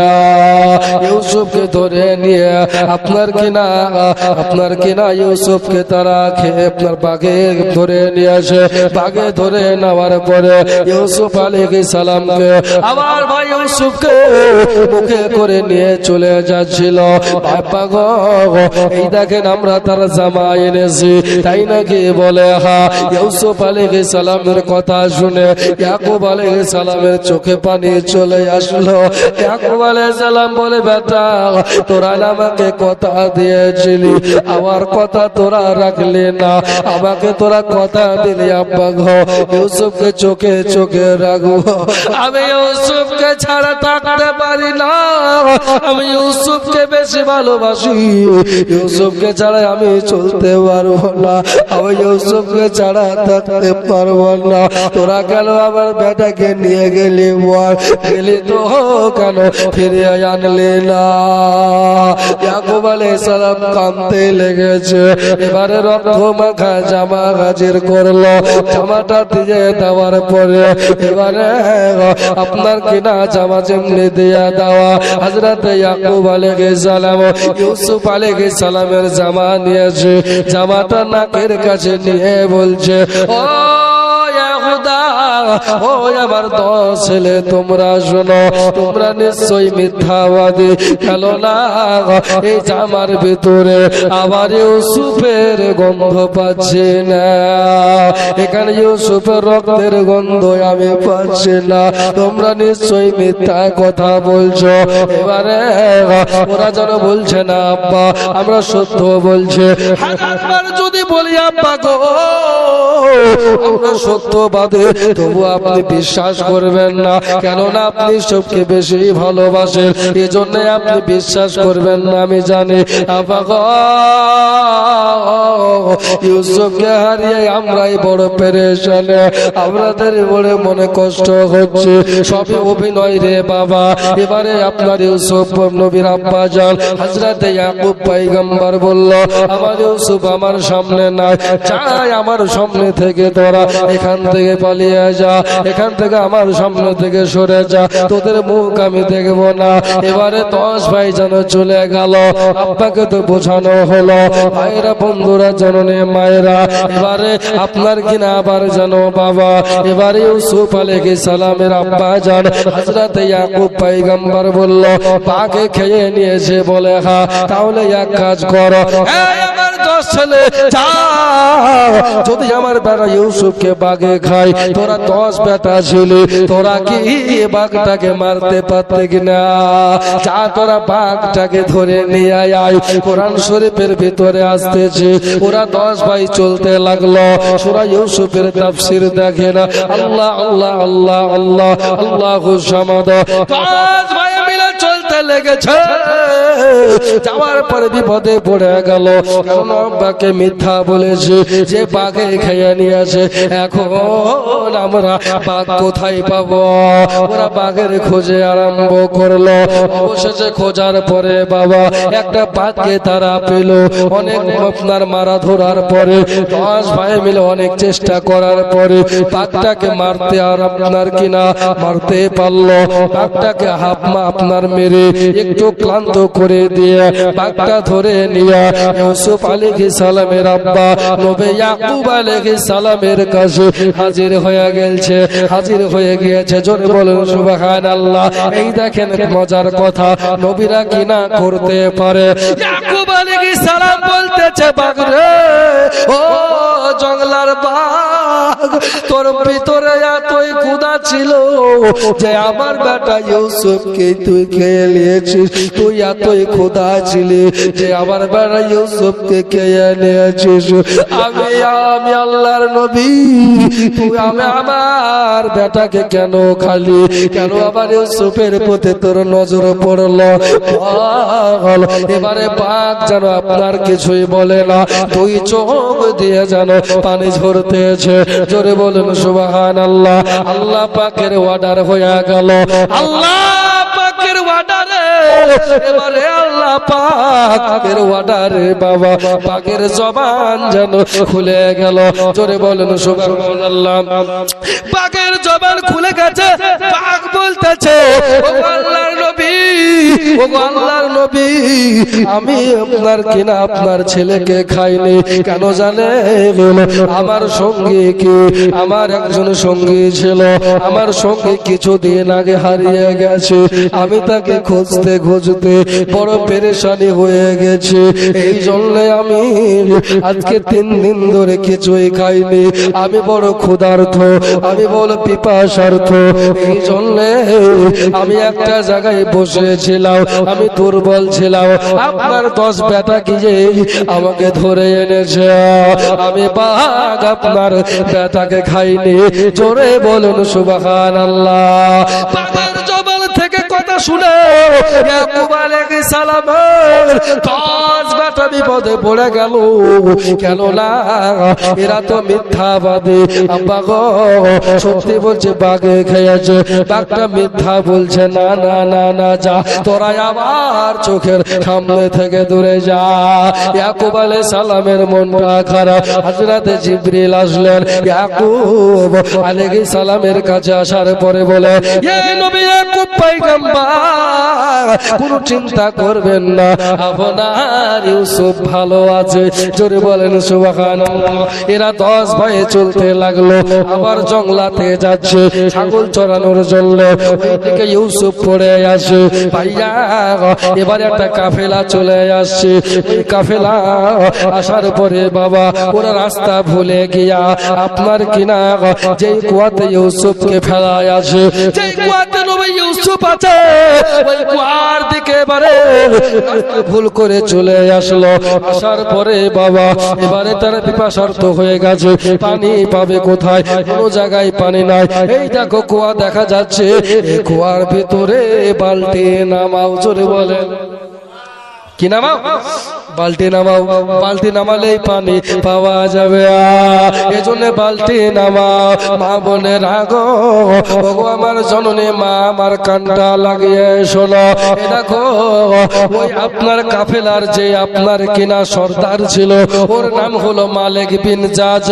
ইউসুফকে ধরে নিয়ে আপনার কিনা ইউসুফকে তারা খেয়ে আপনার বাঘে ধরে নিয়ে আসে। বাঘে ধরে নেওয়ার পরে ইউসুফ আলাইহিস সালামকে আমার ভাই ইউসুফকে মুখে করে নিয়ে চলে যাচ্ছিল। বাবা গো, এই দেখেন আমরা তার জামা এনেছি, তাই নাকি? বলে হ্যাঁ। ইউসুফ আলাইহিস সালামের কথা শুনে ইয়াকুব আলাইহিস সালামের চোখে পানি চলে আসলো। ইয়াকুব আলাইহিস সালাম বলে, বেটা তোরা আমাকে কথা দিয়েছিলি, আমার কথা তোরা রাখলি না। আমাকে তোরা কথা দিলি আব্বা গো, ইউসুফকে চোখে চোখে রাখবো। আমি ইউসুফকে ছাড়া থাকতে পারি না, আমি ইউসুফকে বেশি ভালোবাসি, ইউসুফকে ছাড়া আমি চলতে পারবো না, আমি ইউসুফকে ছাড়া থাকতে পারবো না। তোরা কেন আমার বেটাকে নিয়ে গেলি? গেলি তো কেন ফিরিয়ে আনলি না? ইয়াকুব আলাইহিস সালাম কাঁদতে লেগেছে। এবারে রক্ত মাখা জামা হাজির করলো। জামাটা দিয়ে দেওয়ার পরে এবারে আপনার কিনা জামা যেমনি দিয়ে দেওয়া, হযরত ইয়াকুব আলাইহিস সালাম ইউসুফ আলাইহিস সালামের জামা নিয়েছে। জামাটা নাকের কাছে নিয়ে বলছে, ও ও আমার 10 ছেলে, তোমরা শোনো, তোমরা নিশ্চয়ই মিথ্যাবাদী। কেননা এই জামার ভিতরে আবার ইউসুফের গন্ধ পাচ্ছি না, এখানে ইউসুফের রক্তের গন্ধ আমি পাচ্ছি না, তোমরা নিশ্চয়ই মিথ্যা কথা বলছো। এবারে ওরা যেন বলছে না আব্বা, আমরা সত্য বলছি। হাজারবার যদি বলি আব্বা গো আমরা সত্যবাদী, তবু আপনি বিশ্বাস করবেন না, কেননা আপনি সবকে বেশি ভালোবাসেন, এই জন্য আপনি বিশ্বাস করবেন না আমি জানি। আব্বা গো, ইউসুফকে হারিয়ে আমরাই বড় পেরেশান, আমাদের বড় মনে কষ্ট হচ্ছে, সবই অভিনয় রে বাবা। এবারে আপনার ইউসুফ নবীর আব্বা জান হযরত ইয়াকুব পয়গম্বর বলল, আমার ইউসুফ আমার সামনে নাই, চাই আমার সামনে থেকে তোরা এখান থেকে পালিয়ে যা, এখান থেকে আমার সামনে থেকে সরে যা, তোদের মুখ আমি দেখবো না। এবারে 10 ভাই যেন চলে গেল। আব্বাকে তো বোঝানো হলো, ভাইরা বন্ধুরা জননী মায়েরা, এবারে আপনার কিনা আবার জানো বাবা, এবারে ইউসুফ আলাইহিস সালামের আব্বা জান হযরত ইয়াকুব পয়গম্বর বলল, বাঘে খেয়ে নিয়েছে বলে হ্যাঁ, তাহলে এক কাজ করো, এই আমার 10 ছেলে যা, যদি আমার বেটা ইউসুফকে বাঘে খাই, তোরা 10 বেটা ছিলি, তোরা কি বাঘটাকে মারতে পারতে কিনা? যা তোরা বাঘটাকে ধরে নিয়ে আয়। কোরআন শরীফের ভিতরে আসতেছে, ওরা 10 ভাই চলতে লাগলো। সূরা ইউসুফের তাফসীর দেখেন, আল্লাহ আল্লাহ আল্লাহ আল্লাহ আল্লাহু সামাদ। 10 ভাই মিলে চলতে লেগেছে, যাওয়ার পরে বিপদে পড়ে গেল। কারণ আব্বাকে মিথ্যা বলেছে যে বাঘে খেয়ে নিয়েছে, এখন আমরা বাঘ কোথায় পাবো? ওরা বাঘের খোঁজে আরম্ভ করলো। অবশেষে খোঁজার পরে বাবা একটা বাঘকে তারা পেল। অনেক আপনার মারা ধরার পরে 10 ভাই মিলে অনেক চেষ্টা করার পরে বাঘটাকে মারতে আর আপনার কিনা মারতে পারলো। বাঘটাকে হাফমা আপনার মেরে একটু ক্লান্ত করে দিয়ে বাঘটা ধরে নিয়ে ইউসুফ আলাইহিস সালামের আব্বা নবী ইয়াকুব আলাইহিস সালামের কাছে হাজির হয়ে গেছে, হাজির হয়ে গিয়েছে। জোরে বলুন সুবহানাল্লাহ। এই দেখেন মজার কথা, নবীরা কি না করতে পারে। ইয়াকুব আলাইহিস সালাম বলতেছে, বাঘ রে, ও জঙ্গলার বাঘ, তোর ভিতরে এতই এতই ক্ষুধা ছিল যে আমার বেটা ইউসুফকে তুই খেয়ে নিয়েছিস। তুই এতই ক্ষুধা ছিলি যে আমার বেটা ইউসুফকে খেয়ে নিয়েছিস। আমি আল্লাহর নবী, তুই আমার বেটাকে কেন খালি, কেন আবার ইউসুফের প্রতি তোর নজর পড়লো? এবারে পাক যেন আপনার কিছুই বলে না, দুই চোখ দিয়ে যেন পানি ঝরতেছে। জোরে বলুন সুবহানাল্লাহ। আল্লাহ পাকের অর্ডার হয়ে গেল, আল্লাহ পাকের অর্ডারে, এবারে আল্লাহ পাকের অর্ডারে বাবা পাকের জবান যেন খুলে গেল। জোরে বলুন সুবহানাল্লাহ। পাকের জবান খুলে গেছে, পাক বলতেছে ও আল্লাহর নবী, ও আল্লাহর নবী, আমি আপনার কিনা আপনার ছেলেকে খাইনি। কেন জানেন? আমার সঙ্গী কি, আমার একজন সঙ্গী ছিল, আমার সঙ্গী কিছুদিন আগে হারিয়ে গেছে। আমি তাকে খুঁজতে খুঁজতে বড় পেরেশানি হয়ে গেছে। এই জন্য আমি আজকে 3 দিন ধরে কিছুই খাইনি। আমি বড় ক্ষুধার্ত, আমি বড় পিপাসার্ত। এই জন্য আমি একটা জায়গায় বসেছিলাম, আমি দুর্বল ছিলাম। আপনার 10 বেটা কি যে আমাকে ধরে এনেছে, আমি বাঘ আপনার বেটাকে খাইনি। জোরে বলুন সুবহানাল্লাহ। পাকের জবান থেকে কথা শুনে ইয়াকুব আলাইহিস সালামের 10 বেটা বিপদে পড়ে গেল। কেন না, এরা তো মিথ্যাবাদী। আব্বা গো, সত্যি বলছে বাঘে খেয়েছে, বাঘটা মিথ্যা বলছে। না না না না, যা তোরা আবার চোখের সামনে থেকে দূরে যা। ইয়াকুব আলাইহিস সালামের মনটা খারাপ। হযরত জিবরিল আসলেন, ইয়াকুব আলাইহিস সালামের কাছে আসার পরে বলে, এ নবী ইয়াকুব পয়গম্বর, কোনো চিন্তা করবেন না, আপনার ইউসুফ ভালো আছে। জোরে বলেন সুবহানাল্লাহ। এরা 10 ভাই চলতে লাগলো, আবার জঙ্গলাতে যাচ্ছে ছাগল চড়ানোর জন্য। ওইদিকে ইউসুফ পড়ে আসে। ভাইয়া, এবারে একটা কাফেলা চলে আসছে। ওই কাফেলা আসার পরে বাবা ওরা রাস্তা ভুলে গিয়া আপনার কিনা যেই কুয়াতে ইউসুফকে ফেলায় আসে, যেই কুয়াতে নবী ইউসুফ আছে, ওই কুয়ার দিকে এবারে ভুল করে চলে আসলো। আসার পরে বাবা এবারে তারা পিপাসার্ত হয়ে গেছে। পানি পাবে কোথায়? কোনো জায়গায় পানি নাই। এই দেখো কুয়া দেখা যাচ্ছে, এই কুয়ার ভিতরে বালতি নামাও। জোরে বলেন কি নামাও? বালতি নামাও। বালতি নামালেই পানি পাওয়া যাবে। এজন্য বালতি নামাও। মা বোনের আগো, ওগো আমার জননী মা, আমার কানটা লাগিয়ে শোনো। এ দেখো, ওই আপনার কাফেলার যে আপনার কিনা সর্দার ছিল, ওর নাম হলো মালিক বিন জাজ।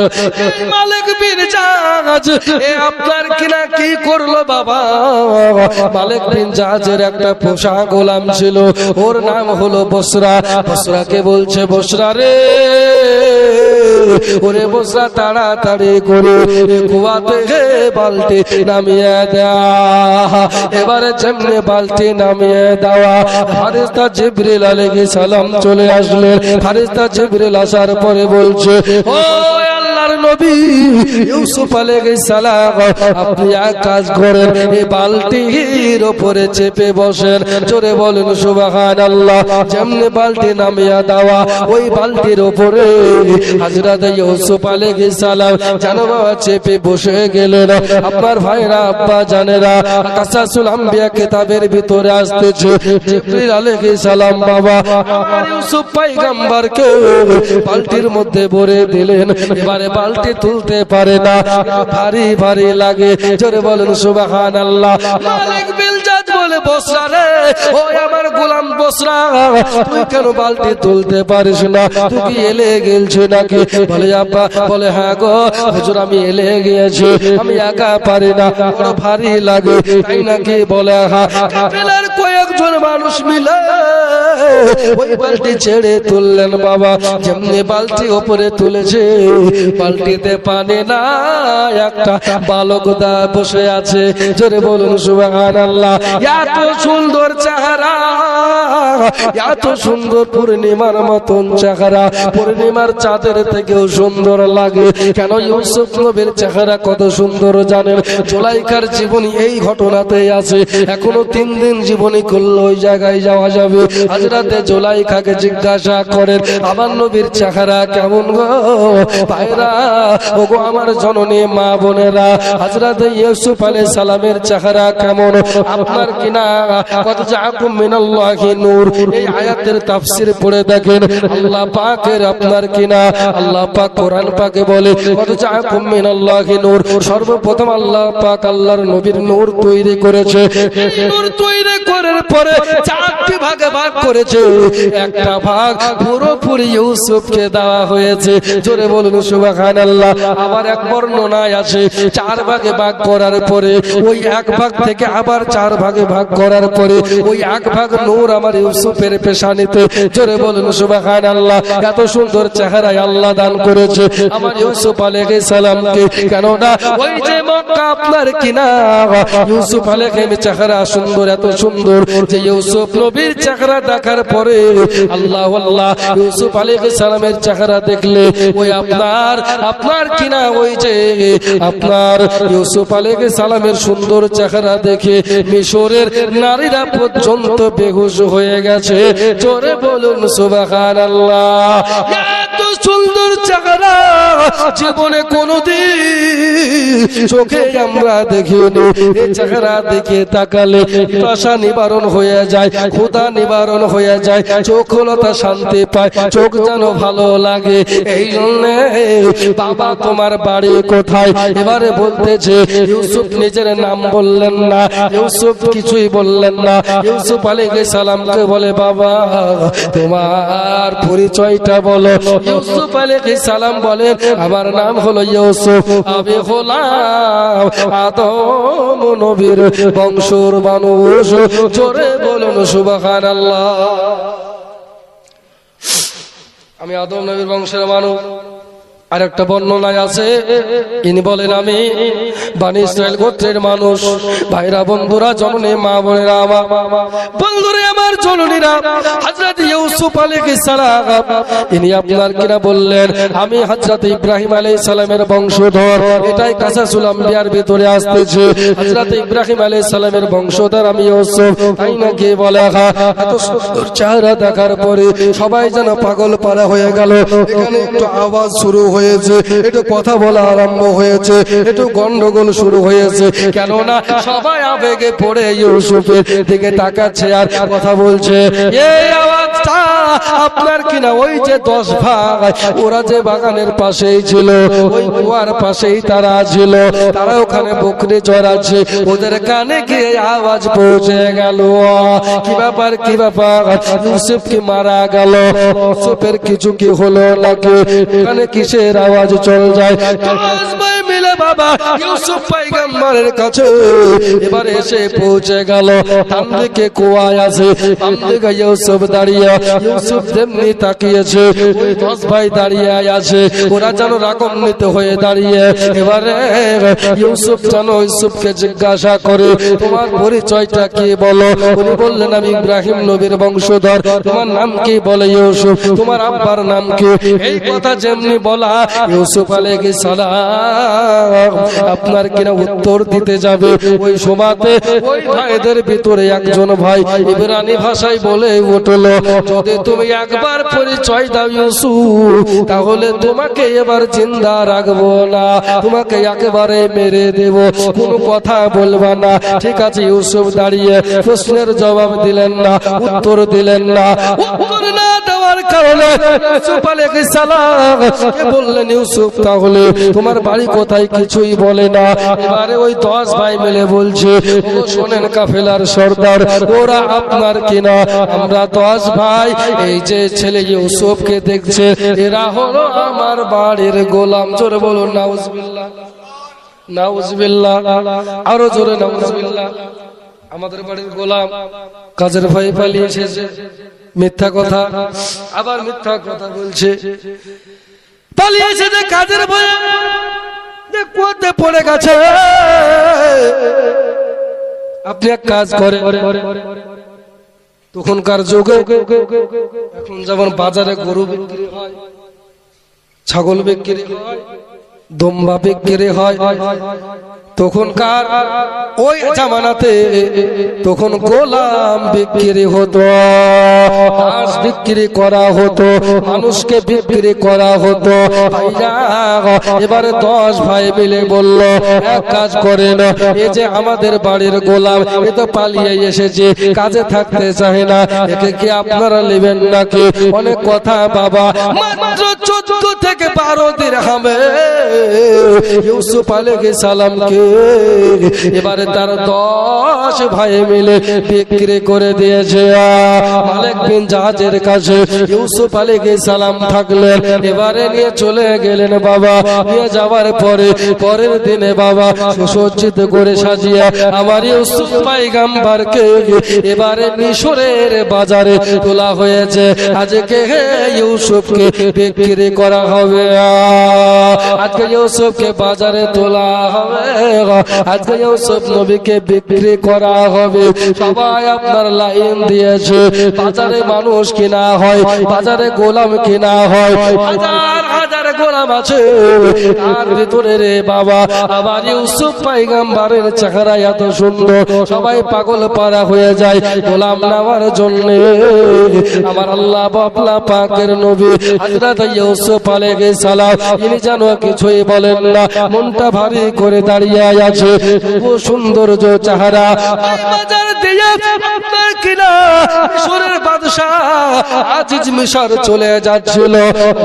মালিক বিন জাজ এ আপনার কিনা কি করলো বাবা? মালিক বিন জাজের একটা পোষা গোলাম ছিল, ওর নাম হলো বসরা। বসরাকে বলছে, বসরা রে, ওরে বসরা, তাড়াতাড়ি করে কুয়াতে বালতি নামিয়ে দেওয়া। এবারে যেমনি বালতি নামিয়ে দেওয়া, ফেরেশতা জিবরিল আলাইহিস সালাম চলে আসলেন। ফেরেশতা জিবরিল আসার পরে বলছে, ও আল্লাহর নবী ইউসুফ আলাইহিস সালাম, আপনি এক কাজ করেন, এই বালতির উপরে চেপে বসেন। জোরে বলেন সুবহানাল্লাহ। যেমনি বালতি নামিয়ে দেওয়া, ওই বালতির উপরে হযরত ইউসুফ আলাইহিস সালাম যেন বাবা চেপে বসে গেলেন। আপনার ভাইরা, আব্বা জানেরা, কাসাসুল আম্বিয়া কিতাবের ভিতরে আসতেছে, জিবরিল আলাইহিস সালাম বাবা আমার ইউসুফ পয়গম্বরকে বালতির মধ্যে ভরে দিলেন। এবারে বালতি তুলতে পারে না, ভারী ভারী লাগে। জোরে বলেন সুবহানাল্লাহ। মালিক বিন জাজ বলে, বসরা রে, ও আমার গোলাম বসরা, তুই কেন বালতি তুলতে পারিস না? তুই কি এলে গেলছ নাকি? বলে আব্বা, বলে হ্যাঁ গো হুজুর, আমি এলে গিয়েছি, আমি একা পারি না, বড় ভারী লাগে। তাই নাকি? বলে হ্যাঁ। কাফেলার কয়েকজন মানুষ মিলে ওই বালতি ছেড়ে তুললেন বাবা। যেমনি বালতি উপরে তুলেছে, বালতিতে পানি না, একটা বালক দা বসে আছে। জোরে বলুন সুবহানাল্লাহ। এত সুন্দর চেহারা, এত সুন্দর পূর্ণিমার মতন চেহারা, পূর্ণিমার চাঁদের থেকেও সুন্দর লাগে। কেন? ইউসুফ নবীর চেহারা কত সুন্দর জানেন? জুলাইখার জীবনী এই ঘটনাতেই আছে। এখনো 3 দিন জীবনী করলে ওই জায়গায় যাওয়া যাবে। হযরতে জুলাইখাকে জিজ্ঞাসা করেন, আমার নবীর চেহারা কেমন গো ভাইরা, ওগো আমার জননী মা বোনেরা, হযরতে ইউসুফ আলাইহিস সালামের চেহারা কেমন? আপনার কিনা কত জাআকুম মিনাল্লাহি নূর, এই আয়াতের তাফসীর পড়ে দেখেন। আল্লাহ পাকের আপনার কিনা আল্লাহ পাক কোরআন পাকে বলে কত জাআকুম মিনাল্লাহি নূর। সর্বপ্রথম আল্লাহ পাক আল্লাহর নবীর নূর তৈরি করেছে। নূর তৈরি করার পরে 4টি ভাগে ভাগ করেছে। একটা ভাগ পুরোপুরি ইউসুফকে দেওয়া হয়েছে। জোরে বলুন সুবহানাল্লাহ। আবার এক বর্ণনায় আছে 4 ভাগে ভাগ করার পরে ওই এক ভাগ থেকে আবার 4 ভাগে ভাগ করার পরে ওই এক ভাগ নূর আমার ইউসুফের পেশানিতে। জোরে বলুন সুবহানাল্লাহ। এত সুন্দর চেহারায় আল্লাহ দান করেছে আমার ইউসুফ আলাইহিস সালামকে। কেননা ওই যে মক্কা আপনার কিনা ইউসুফ আলাইহিস চেহারা সুন্দর, এত সুন্দর যে ইউসুফ নবীর চেহারা দেখার পরে আল্লাহ আল্লাহ ইউসুফ আলাইহিস সালামের চেহারা দেখলে ওই আপনার কিনা ওই যে আপনার ইউসুফ আলাইহিস সালামের সুন্দর চেহারা দেখে মিশরের নারীরা পর্যন্ত বেহুশ হয়ে গেছে। জোরে বলুন সুবহানাল্লাহ। এত সুন্দর চেহারা জীবনে কোনদিন চোখে আমরা দেখিনি। এই চেহারা দেখে তাকালে পিপাসা নিবারণ হয়ে যায়, ক্ষুধা নিবারণ হয়ে যায়, চোখলতা শান্তি পায়, চোখ যেন ভালো লাগে। এই জন্য বাবা তোমার বাড়ি কোথায়? এবারে বলতেছে ইউসুফ নিজের নাম বললেন না, ইউসুফ কিছুই বললেন না। ইউসুফ আলাইহিস সালামকে বলে বাবা তোমার পরিচয়টা বলো। ইউসুফ আলাইহিস সালাম বলেন আমার নাম হলো ইউসুফ, আমি হলাম আদম নবীর বংশের মানুষ। জোরে বলুন সুবহানাল্লাহ। আমি আদম নবীর বংশের মানুষ। আর একটা বর্ণনায় আছে ইনি বলেন আমি বনি ইসরাইল গোত্রের মানুষ। ভাইরা বন্ধুরা জননী মা বোনেরা আমার বন্ধুরা আমার জননীরা হযরত ইউসুফ আলাইহিস সালাম ইনি আপনার কিনা বললেন আমি হযরত ইব্রাহিম আলাইহিস সালামের বংশধর। এটাই কাসাসুল আম্বিয়ার ভিতরে আসতেছে। হযরত ইব্রাহিম আলাইহিস সালামের বংশধর আমি ইউসুফ। তাই নাকি বলে এত সুন্দর চেহারা দেখার পরে সবাই যেন পাগল পারা হয়ে গেল। এখানে একটু আওয়াজ শুরু হয়েছে, একটু কথা বলা আরম্ভ হয়েছে, একটু গন্ডগোল শুরু হয়েছে। কেননা সবাই আবেগে পড়ে ইউসুফের দিকে তাকাচ্ছে আর কথা বলছে। এই আওয়াজটা আপনার কিনা ওই যে 10 ভাই ওরা যে বাগানের পাশেই ছিল, ওই কুয়ার পাশেই তারা ছিল, তারা ওখানে বকরি চড়াচ্ছে, ওদের কানে গিয়ে আওয়াজ পৌঁছে গেল। কি ব্যাপার কি ব্যাপার, ইউসুফ কি মারা গেল? ইউসুফের কিছু কি হলো নাকি? এখানে কিসের আওয়াজ চল যায়? মিলে বাবা ইউসুফ পয়গম্বরের কাছে এবার এসে পৌঁছে গেল। ডান দিকে কুয়ায় আছে, বাম দিকে ইউসুফ দাঁড়িয়ে। ইউসুফ যেমনি তাকিয়েছে ওই 10 ভাই দাঁড়িয়ে আছে, ওরা যেন রাগান্বিত হয়ে দাঁড়িয়ে। এবারে ইউসুফ যেন ইউসুফকে জিজ্ঞাসা করে তোমার পরিচয়টা কি বলো। উনি বললেন আমি ইব্রাহিম নবীর বংশধর। তোমার নাম কি? বলে ইউসুফ। তোমার আব্বার নাম কি? এই কথা যেমনি বলা ইউসুফ আলাইহিস সালাম আপনার কিনা উত্তর দিতে যাবে, ওই সময়তে ওই ভাইদের ভিতরে একজন ভাই ইব্রানি ভাষায় বলে উঠল যদি তুমি একবার পরিচয় দাও ইউসুফ তাহলে তোমাকে এবার জিন্দা রাখবো না, তোমাকে একেবারে মেরে দেব, কোনো কথা বলবা না। ঠিক আছে। ইউসুফ দাঁড়িয়ে প্রশ্নের জবাব দিলেন না, উত্তর দিলেন না। উত্তর না দেওয়ার কারণে ইউসুফ আলাইহিস সালাম বললেন ইউসুফ তাহলে তোমার বাড়ি কোথায়? কিছুই বলে না। এবারে ওই 10 ভাই মিলে বলছে শোনেন কাফেলার সর্দার ওরা আপনার কিনা আমরা 10 ভাই, এই যে ছেলে ইউসুফকে দেখছে এরা হলো আমার বাড়ির গোলাম। জোরে বলুন নাউজুবিল্লাহ, নাউজুবিল্লাহ, আরো জোরে নাউজুবিল্লাহ। আমাদের বাড়ির গোলাম কাজের ভাই পালিয়ে এসেছে, মিথ্যা কথা, আবার মিথ্যা কথা বলছে। পালিয়েছে যে কাজের ভয়ে, যে কুয়াতে পড়ে গেছে। আপনি এক কাজ করেন, তখনকার যুগে এখন যেমন বাজারে গরু বিক্রি হয়, ছাগল বিক্রি হয়, দম্বা বিক্রি হয়, তখনকার ওই জামানাতে তখন গোলাম বিক্রি হতো, হাঁস বিক্রি করা হতো, মানুষকে বিক্রি করা হতো। এবারে 10 ভাই মিলে বলল, এক কাজ করেন, এই যে আমাদের বাড়ির গোলাম, এ তো পালিয়ে এসেছে, কাজে থাকতে চায় না, একে কি আপনারা নেবেন নাকি? অনেক কথা বাবা, মাত্র 14 থেকে 12 দিরহামে ইউসুফ আলাইহিস সালামকে এবারে তার 10 ভাই মিলে বিক্রি করে দিয়েছে। মালিক বিন জাহাজের কাছে ইউসুফ আলাইহিস সালাম থাকলেন, এবারে নিয়ে চলে গেলেন বাবা। নিয়ে যাওয়ার পরে পরের দিনে বাবা সুসজ্জিত করে সাজিয়ে আমার ইউসুফ পয়গম্বরকে এবারে মিশরের বাজারে তোলা হয়েছে। আজকে ইউসুফকে বিক্রি করা হবে, আজকে ইউসুফকে বাজারে তোলা হবে, আজকে ইউসুফ নবীকে বিক্রি করা হবে। সবাই আপনার লাইন দিয়েছে, বাজারে মানুষ কিনা হয়, বাজারে গোলাম কিনা হয়, হাজার হাজার গোলাম আছে, তার ভিতরে রে বাবা আবার ইউসুফ পয়গম্বরের চেহারা এত সুন্দর, সবাই পাগল পারা হয়ে যায় গোলাম নেওয়ার জন্য। আমার আল্লাহ বাবলা পাকের নবী হযরত ইউসুফ আলাইহিস সালাম ইনি যেন কিছুই বলেন না, মনটা ভারী করে দাঁড়িয়ে আছে। খুব সুন্দর চেহারা, বাজার দিয়ে আপনার কিনা মিশরের বাদশা আজিজ মিশর চলে যাচ্ছিল।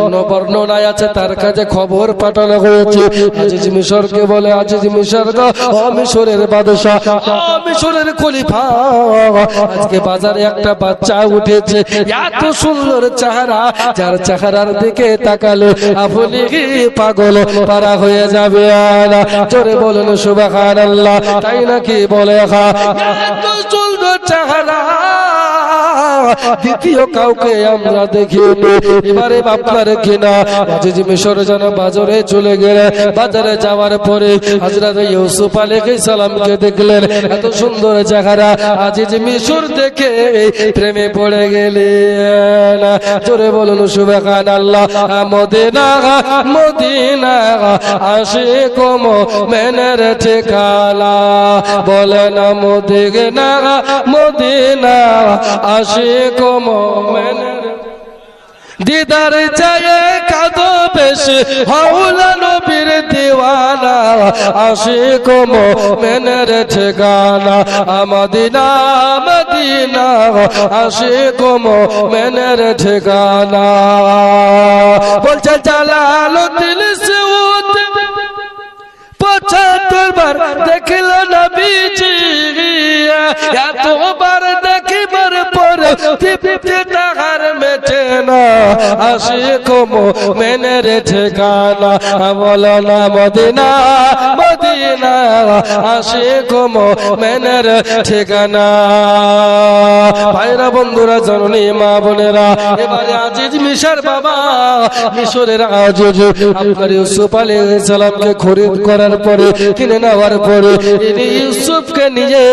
অন্য বর্ণনায় আছে তার কাছে খবর পাঠানো হয়েছে। আজিজ মিশরকে বলে, আজিজ মিশর গো, ও মিশরের বাদশা, ও মিশরের খলিফা, আজকে বাজারে একটা বাচ্চা উঠেছে, এত সুন্দর চেহারা, যার চেহারার দিকে তাকালে আপনি পাগল পারা হয়ে যাবে। জোরে বলেন সুবহানাল্লাহ। তাই নাকি? বলে এত সুন্দর চেহারা দ্বিতীয় কাউকে আমরা দেখিনি। এবারে আপনার কিনা আজিজ মিশর যেন বাজারে চলে গেলেন। বাজারে যাওয়ার পরে হযরত ইউসুফ আলাইহিস সালামকে দেখলেন, এত সুন্দর চেহারা, আজিজ মিশর দেখে প্রেমে পড়ে গেলেন। জোরে বলুন সুবহানাল্লাহ। মদিনা মদিনা আশিক মোমেনের ঠিকানা, বলেন মদিনা মদিনা আশিক মোমেনের দিদার চায়ে কাঁদো বেশি, হাওলা নবীর দিওয়ানা, আশিক মোমেনের ঠিকানা মদিনা মদিনা আশিক মোমেনের ঠিকানা। বলছে জালালউদ্দিন সৈয়দ 75 বার দেখল নবীজি, এতবার দেখিবার পরে তৃপ্তি তাহার মেটে না, আশিক মোমেনের ঠিকানা, বলো না মদিনা মদিনা আশিক মোমেনের ঠিকানা। ভাইরা বন্ধুরা, জননী মা বোনেরা, এবারে আজিজ মিশর বাবা, মিশরের আজিজ আপনার ইউসুফ আলাইহিস সালামকে খরিদ করার পরে, কিনে নেওয়ার পরে ইনি ইউসুফকে নিয়ে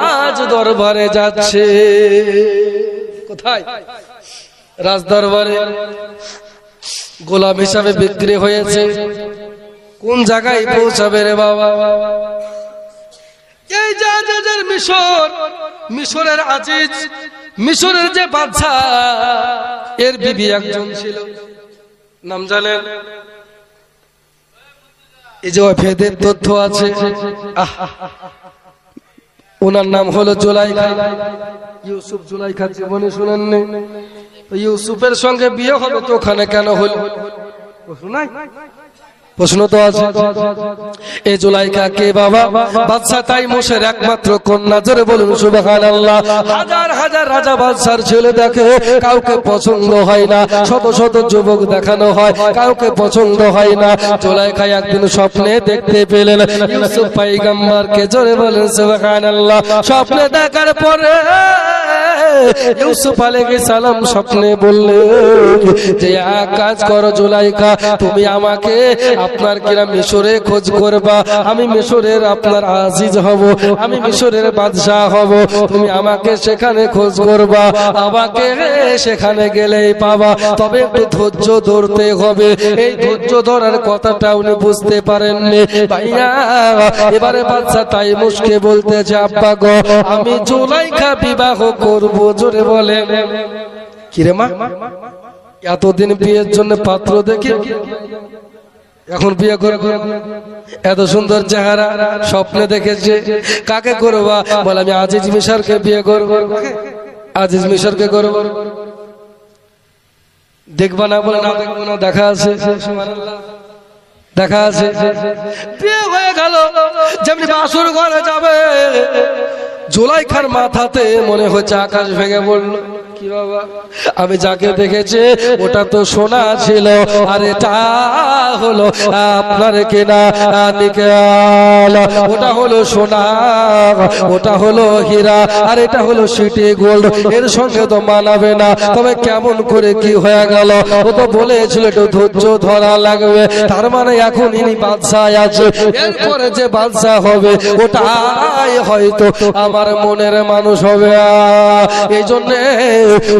রাজ দরবারে যাচ্ছে। কোথায়? রাজ দরবারে গোলাম হিসাবে বিক্রি হয়েছে। কোন জায়গায় পৌঁছাবে রে বাবা? এই যে আজিজের মিশর, মিশরের আজিজ, মিশরের যে বাদশা, এর বিবি একজন ছিল, নাম জানেন? এই যে ভেদের তথ্য আছে, ওনার নাম হলো জুলাইখা। ইউসুফ জুলাইখার জীবনে শুনেননি? ইউসুফের সঙ্গে বিয়ে হবে তো ওখানে কেন হলো? শোনাই প্রশ্ন তো আছে। এই জুলাইখা কে বাবা? বাদশা তাইমুসের একমাত্র কন্যা। জোরে বলুন সুবহানাল্লাহ। হাজার হাজার রাজা বাদশার ছেলে দেখে, কাউকে পছন্দ হয় না, শত শত যুবক দেখানো হয়, কাউকে পছন্দ হয় না। জুলাইখা একদিন স্বপ্নে দেখতে পেলেন ইউসুফ পয়গম্বরকে। জোরে বলুন সুবহানাল্লাহ। স্বপ্নে দেখার পরে ইউসুফ আলাইহিস সালাম স্বপ্নে বললেন যে এক কাজ করো জুলাইখা, তুমি আমাকে আপনার কিনা মিশরে খোঁজ করবা, আমি মিশরের আপনার আজিজ হব, আমি মিশরের বাদশাহ হব, তুমি আমাকে সেখানে খোঁজ করবা, আমাকে সেখানে গেলেই পাবা, তবে একটু ধৈর্য ধরতে হবে। এই ধৈর্য ধরার কথাটা উনি বুঝতে পারেননি ভাইয়া। এবারে বাদশা তাইমুসকে বলতেছে, আব্বা গো, আমি জুলাইখা বিবাহ করব। জোরে বলেন কিরে মা, এতদিন বিয়ের জন্য পাত্র দেখে এখন বিয়ে করে, এত সুন্দর চেহারা স্বপ্নে দেখেছে, কাকে করবা? বলে আমি আজিজ মিশরকে বিয়ে করব। আজিজ মিশরকে করব। দেখবা না? বলে না দেখবো না, দেখা আছে, দেখা আছে। বিয়ে হয়ে গেল, যেমনি বাসুর ঘরে যাবে, জুলাইখার মাথাতে মনে হচ্ছে আকাশ ভেঙে পড়লো। কি বাবা, আমি যাকে দেখেছি ওটা তো সোনা ছিল, আর এটা হলো আপনার কেনা নিকেল, ওটা হলো সোনা, ওটা হলো হীরা, আর এটা হলো সিটি গোল্ড, এর সঙ্গে তো মানাবে না। তবে কেমন করে কি হয়ে গেল? ও তো বলেছিল একটু ধৈর্য ধরা লাগবে। তার মানে এখন ইনি বাদশাহ আছে, এরপরে যে বাদশাহ হবে ওটাই হয়তো আমার মনের মানুষ হবে। এই জন্য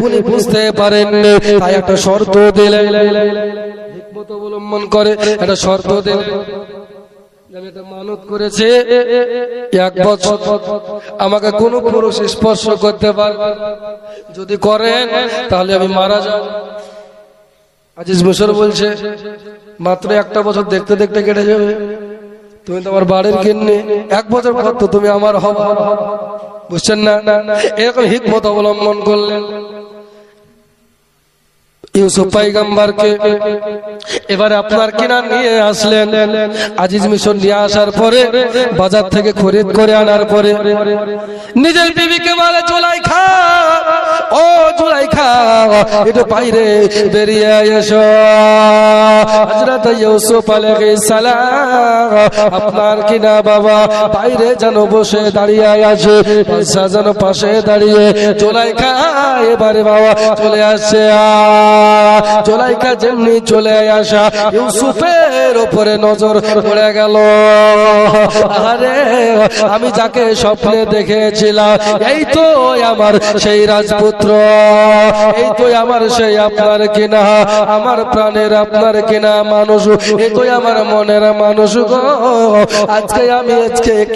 উনি বুঝতে পারেননি, তাই একটা শর্ত দিলেন, হিকমত অবলম্বন করে একটা শর্ত দিলেন, আমি একটা মানত করেছে, 1 বছর আমাকে কোন পুরুষ স্পর্শ করতে পারবে, যদি করেন তাহলে আমি মারা যাব। আজিজ মিশর বলছে, মাত্র 1টা বছর দেখতে দেখতে কেটে যাবে, তুমি তোমার বাড়ির কিন্নি, 1 বছর পর তো তুমি আমার হবে, বুঝছেন না? এরকম হিকমত অবলম্বন করলেন ইউসুফ পয়গম্বরকে। এবারে আপনার কিনা নিয়ে আসলেন, আজিজ মিশর নিয়ে আসার পরে বাজার থেকে খরিদ করে আনার পরে নিজের বিবিকে বলে, জুলাইখা, ও জুলাইখা, একটু বাইরে বেরিয়ে এসো। হযরত ইউসুফ আলাইহিস সালাম আপনার কিনা বাবা বাইরে যেন বসে দাঁড়িয়ে আছে, বাদশা যেন পাশে দাঁড়িয়ে। জুলাইখা এবারে বাবা চলে আসছে। জুলাইখা যেমনি চলে আসা, ইউসুফের উপরে নজর পড়ে গেল। আরে আমি যাকে স্বপ্নে দেখেছিলাম, এই তো আমার সেই রাজপুত্র, এই তো আমার সেই আপনার কিনা, আমার প্রাণের আপনার কিনা মানুষ, এই তো আমার মনের মানুষ গো। আজকে আমি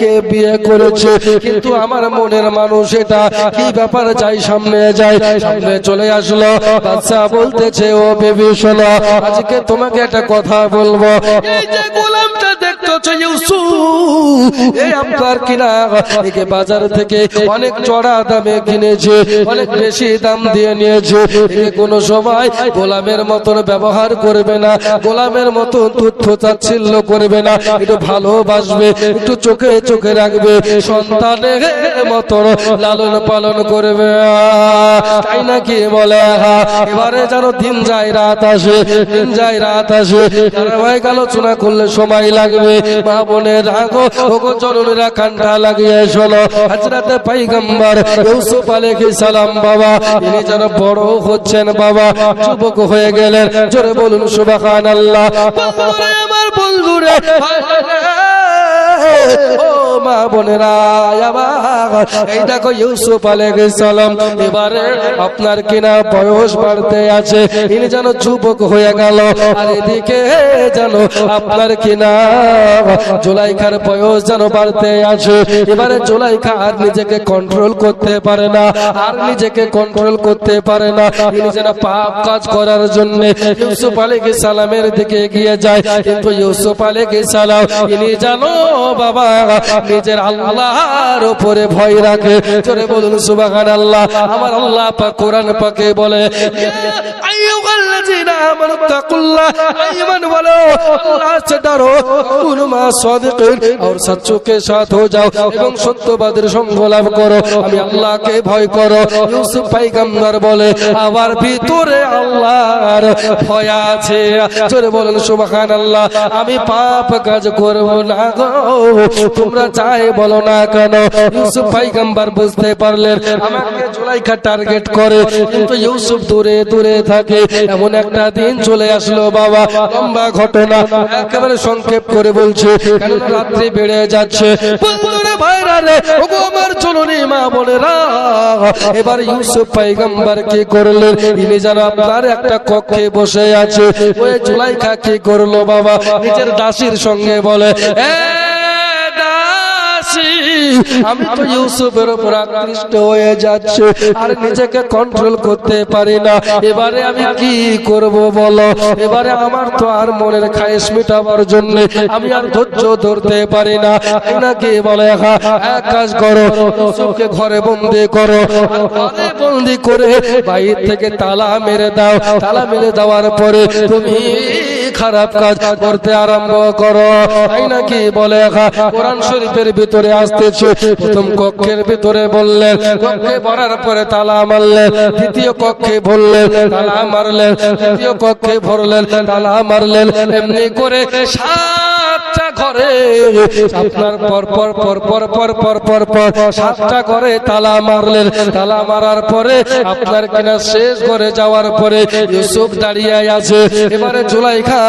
কে বিয়ে করেছি, কিন্তু আমার মনের মানুষ এটা কি ব্যাপার? যাই সামনে, যাই সামনে চলে আসলো। বাদশা বলতেছে, ও বেবি শোনো, আজকে তোমাকে একটা কথা বলবো। এই যে গোলামটা দেখতেছো ইউসুফ, এই আপনার কিনা একে বাজার থেকে অনেক চড়া দামে কিনেছে, অনেক বেশি দাম দিয়ে নিয়েছে। একে কোনো সময় গোলামের মতন ব্যবহার করবে না, গোলামের মতন তুচ্ছ তাচ্ছিল্য করবে না, একটু ভালোবাসবে, একটু চোখে চোখে রাখবে, সন্তানের মতন লালন পালন করবে, তাই নাকি? বলে এবারে যেন দিন যায় রাত আসে, দিন যায় রাত আসে, ধারাবাহিক আলোচনা করলে সময় লাগবে। মা বোনের আগো ওগো চরণেরা কান্না লাগিয়ে শোনো, হযরত পয়গম্বর ইউসুফ আলাইহিস সালাম বাবা ইনি যেন বড় হচ্ছেন বাবা, যুবক হয়ে গেলেন। জোরে বলুন সুবহানাল্লাহ। আমার বন্ধুরে, ও মা বোনেরা, এই দেখো ইউসুফ আলাইহিস সালাম এবারে আপনার কিনা বয়স বাড়তে আছে, ইনি যেন যুবক হয়ে গেল। আর এদিকে যেন আপনার কিনা জুলাইখার বয়স যেন বাড়তে আছে। এবারে জুলাইখা আর নিজেকে কন্ট্রোল করতে পারে না, আর নিজেকে কন্ট্রোল করতে পারে না। ইনি যেন পাপ কাজ করার জন্য ইউসুফ আলাইহিস সালামের দিকে এগিয়ে যায়, কিন্তু ইউসুফ আলাইহিস সালাম ইনি জানো বাবা নিজের আল্লাহর উপরে ভয় রাখে। জোরে বলুন সুবহানাল্লাহ। আমার আল্লাহ পাক কোরআন পাকে বলে, আইয়ুহাল্লাযীনা আমানু তাকুল্লাহ, ঈমান বলো, আল্লাহ से डरो, कुन मा सादिकीन, और सच्चों के साथ हो जाओ, এবং সত্যবাদের সঙ্গ লাভ করো, আমি আল্লাহকে ভয় করো। ইউসুফ পয়গম্বর বলে, আমার ভিতরে আল্লাহর ভয় আছে। জোরে বলুন সুবহানাল্লাহ। আমি পাপ কাজ করব না গো, তোমরা যাই বলো না কেন। ইউসুফ পয়গম্বর বুঝতে পারলেন আমাকে জুলাইখা টার্গেট করে, কিন্তু ইউসুফ দূরে দূরে থাকে। এমন একটা দিন চলে আসলো বাবা, লম্বা ঘটনা, একেবারে সংক্ষেপ করে বলছে, কেন রাত্রি বেড়ে যাচ্ছে। বন্ধুরা ভাইরা রে, ওগো আমার জননী মা বোনেরা, এবার ইউসুফ পয়গম্বর কি করলেন, ইনি যেন আপনার একটা কক্ষে বসে আছে। ওই জুলাইখা কি করলো বাবা, নিজের দাসীর সঙ্গে বলে, আমি তো ইউসুফের উপর আকৃষ্ট হয়ে যাচ্ছে আর নিজেকে কন্ট্রোল করতে পারি না, এবারে আমি কি করব বলো। এবারে আমার তো আর মনের খায়েশ মেটাবার জন্য আমি আর ধৈর্য ধরতে পারি না, নাকি বলে এক কাজ করো, ইউসুফকে ঘরে বন্দি করো, ঘরে বন্দি করে বাইরে থেকে তালা মেরে দাও। তালা মেরে দেওয়ার পরে তুমি খারাপ কাজ করতে আরম্ভ করো, তাই নাকি বলে। কোরআন শরীফের ভিতরে আসতেছে, প্রথম কক্ষের ভিতরে বললেন, কক্ষে ভরার পরে তালা মারলেন, দ্বিতীয় কক্ষে ভরলেন, তালা মারলেন, তৃতীয় কক্ষে ভরলেন, তালা মারলেন। এমনি করে 7টা ঘরে আপনার পর পর পর পর পর পর পর পর 7টা ঘরে তালা মারলেন। তালা মারার পরে আপনার কিনা শেষ ঘরে যাওয়ার পরে ইউসুফ দাঁড়িয়ে আছে। এবারে জুলাইখা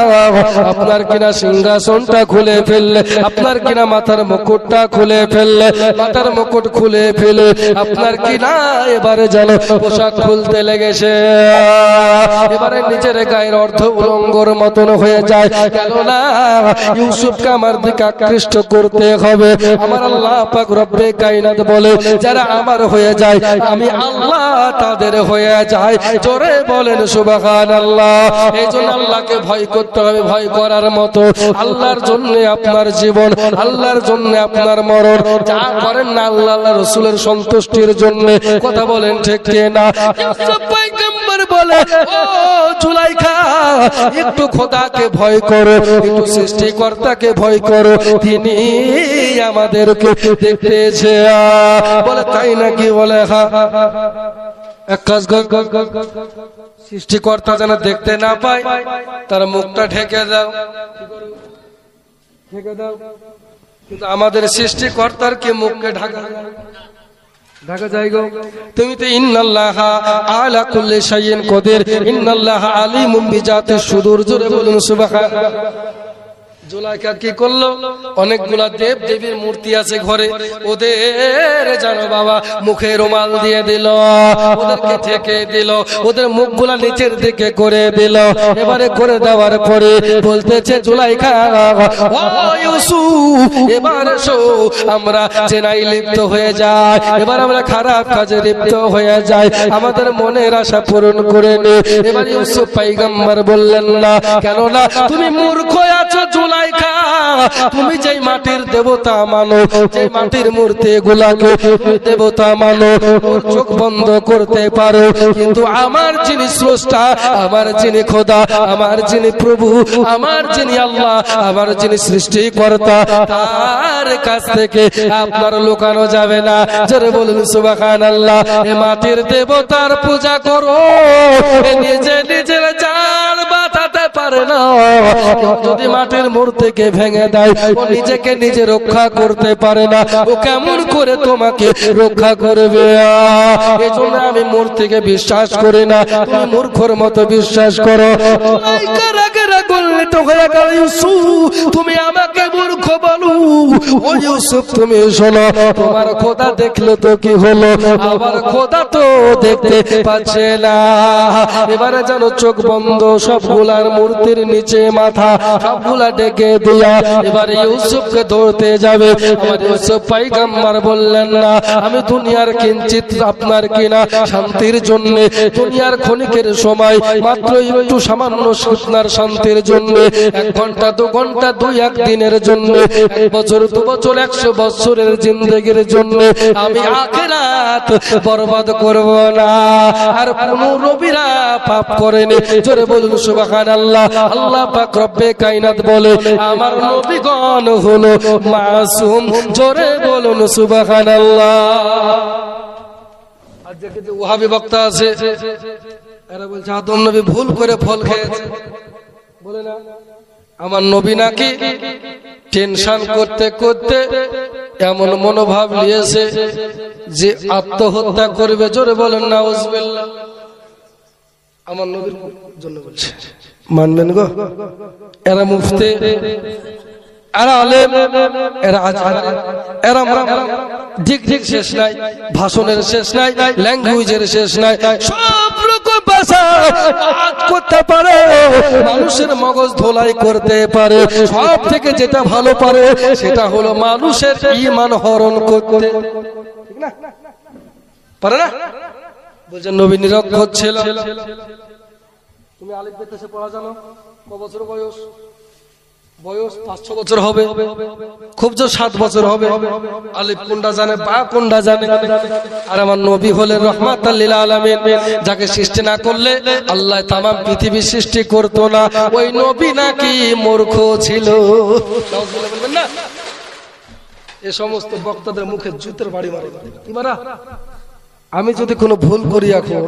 আপনার কিনা সিংহাসনটা খুলে ফেললে, আপনার কিনা মাথার মুকুটটা খুলে ফেললে, মাথার মুকুট খুলে ফেলে আপনার কিনা এবারে যেন পোশাক খুলতে লেগেছে। এবারে নিজের গায়ের অর্ধ উলঙ্গর মতন হয়ে যায়, কেননা ইউসুফকে আমার দিকে আকৃষ্ট করতে হবে। আমার আল্লাহ পাক রব্বে কায়নাত বলে, যারা আমার হয়ে যায় আমি আল্লাহ তাদের হয়ে যায়। জোরে বলেন সুবহানাল্লাহ। এই জন্য আল্লাহকে ভয় করতে হবে, ভয় করার মতো। আল্লাহর জন্য আপনার জীবন, আল্লাহর জন্য আপনার মরণ, যা করেন না আল্লাহ আল্লাহ রাসূলের সন্তুষ্টির জন্য। কথা বলেন ঠিক না? ইউসুফ পয়গম্বর বলে, ও জুলাইখা, একটু খোদাকে ভয় করো, একটু সৃষ্টিকর্তাকে ভয় করো, তিনি আমাদেরকে দেখতেছে। বলে তাই নাকি? বলে এক কাজ কর, সৃষ্টিকর্তা যেন দেখতে না পায় তার মুখটা ঢেকে দাও, ঢেকে দাও। কিন্তু আমাদের সৃষ্টিকর্তার কি মুখকে ঢাকা ঢাকা যায় গো? তুমি তো ইন্নাল্লাহা আলা কুল্লি শাইইন কদির, ইন্নাল্লাহা আলিমুম বিজাতিস সুদূর। জোরে বলুন সুবহানাল্লাহ। জুলাইখা কি করলো, অনেকগুলা দেব দেবীর মূর্তি আছে ঘরে, ওদের জানো বাবা মুখে রুমাল দিয়ে দিল, ওদেরকে ঢেকে দিল, ওদের মুখগুলা নিচের দিকে করে দিল। এবারে করে দেওয়ার পরে বলতেছে জুলাইখা, ও ইউসুফ, এবার এসো আমরা জেনায় লিপ্ত হয়ে যাই, এবার আমরা খারাপ কাজে লিপ্ত হয়ে যাই, আমাদের মনের আশা পূরণ করে নে। এবার ইউসুফ পয়গম্বর বললেন না, কেননা তুমি মূর্খ আছো জুলাইখা। তুমি যেই মাটির দেবতা মানো, যেই মাটির মূর্তি গুলাকে দেবতা মানো, চোখ বন্ধ করতে পারো, কিন্তু আমার যিনি স্রষ্টা, আমার যিনি খোদা, আমার যিনি প্রভু, আমার যিনি আল্লাহ, আমার যিনি সৃষ্টিকর্তা, তার কাছ থেকে আপনার লুকানো যাবে না। জোরে বলুন সুবহানাল্লাহ। এ মাটির দেবতার পূজা করো, নিজে নিজের জান বাঁচাতে পারে না। যদি মাটির মূর্তিকে ভেঙে দেয়, ও নিজেকে নিজে রক্ষা করতে পারে না, ও কেমন করে তোমাকে রক্ষা করবে? এজন্য আমি মূর্তিকে বিশ্বাস করি না, তুমি মূর্খর মতো বিশ্বাস করো। তুমি আমাকে মূর্খ বলো? ও ইউসুফ, তুমি শোনো, তোমার খোদা দেখলো তো কি হলো, আবার খোদা তো দেখতে পাচ্ছে না। এবারে যেন চোখ বন্ধ, সবগুলার মূর্তির নিচে মাথা, সবগুলা ডেকে দিয়া এবারে ইউসুফকে ধরতে যাবে। আমার ইউসুফ পয়গম্বর বললেন না, আমি দুনিয়ার কিঞ্চিত আপনার কিনা শান্তির জন্য, দুনিয়ার ক্ষণিকের সময় মাত্র একটু সামান্য আপনার শান্তির জন্য, 1 ঘন্টা 2 ঘন্টা 2-1 দিনের জন্য, 1 বছর 2 বছর 100 বছরের জিন্দেগির জন্য আমি আখিরাত বরবাদ করব না। আর কোন নবীরা পাপ করেনি। জোরে বলুন সুবহানাল্লাহ। আল্লাহ পাক রব্বে কায়নাত বলে, আমার নবীগণ হলো মাসুম। জোরে বলুন সুবহানাল্লাহ। আজকে যে ওহাবী বক্তা আছে, এরা বলছে আদম নবী ভুল করে ফল খেয়েছে, বলে না আমার নবী নাকি টেনশন করতে করতে এমন মনোভাব নিয়েছে যে আত্মহত্যা করবে। জোরে বলেন নাউজুবিল্লাহ। আমার নবীর জন্য বলছে, মানবেন গো? এরা মুফতি, এরা আলেম, এরা আজহার, এরা ঠিক ঠিক শেষ নাই, ভাষণের শেষ নাই, ল্যাঙ্গুয়েজের শেষ নাই, সব রকম ভাষা কাজ করতে পারে, মানুষের মগজ ধোলাই করতে পারে। সব থেকে যেটা ভালো পারে সেটা হলো মানুষের ঈমান হরণ করতে। ঠিক না? পারে না? বলছেন নবী নিরক্ষর ছিল। তুমি আলিফ বেতাসে পড়া জানো? ক বছর বয়স? বয়স 5-6 বছর হবে, খুব জোর 7 বছর হবে। আলিফ কোনটা জানে, বা কোনটা জানে? আর আমার নবী হলেন রাহমাতাল লিল আলামিন, যাকে সৃষ্টি না করলে আল্লাহ তামাম পৃথিবী সৃষ্টি করতো না। ওই নবী নাকি মূর্খ ছিল। নাউজুবিল্লাহ বলবেন না? এই সমস্ত বক্তাদের মুখে জুতের বাড়ি মারে। কি মারা? আমি যদি কোনো ভুল করি, এখন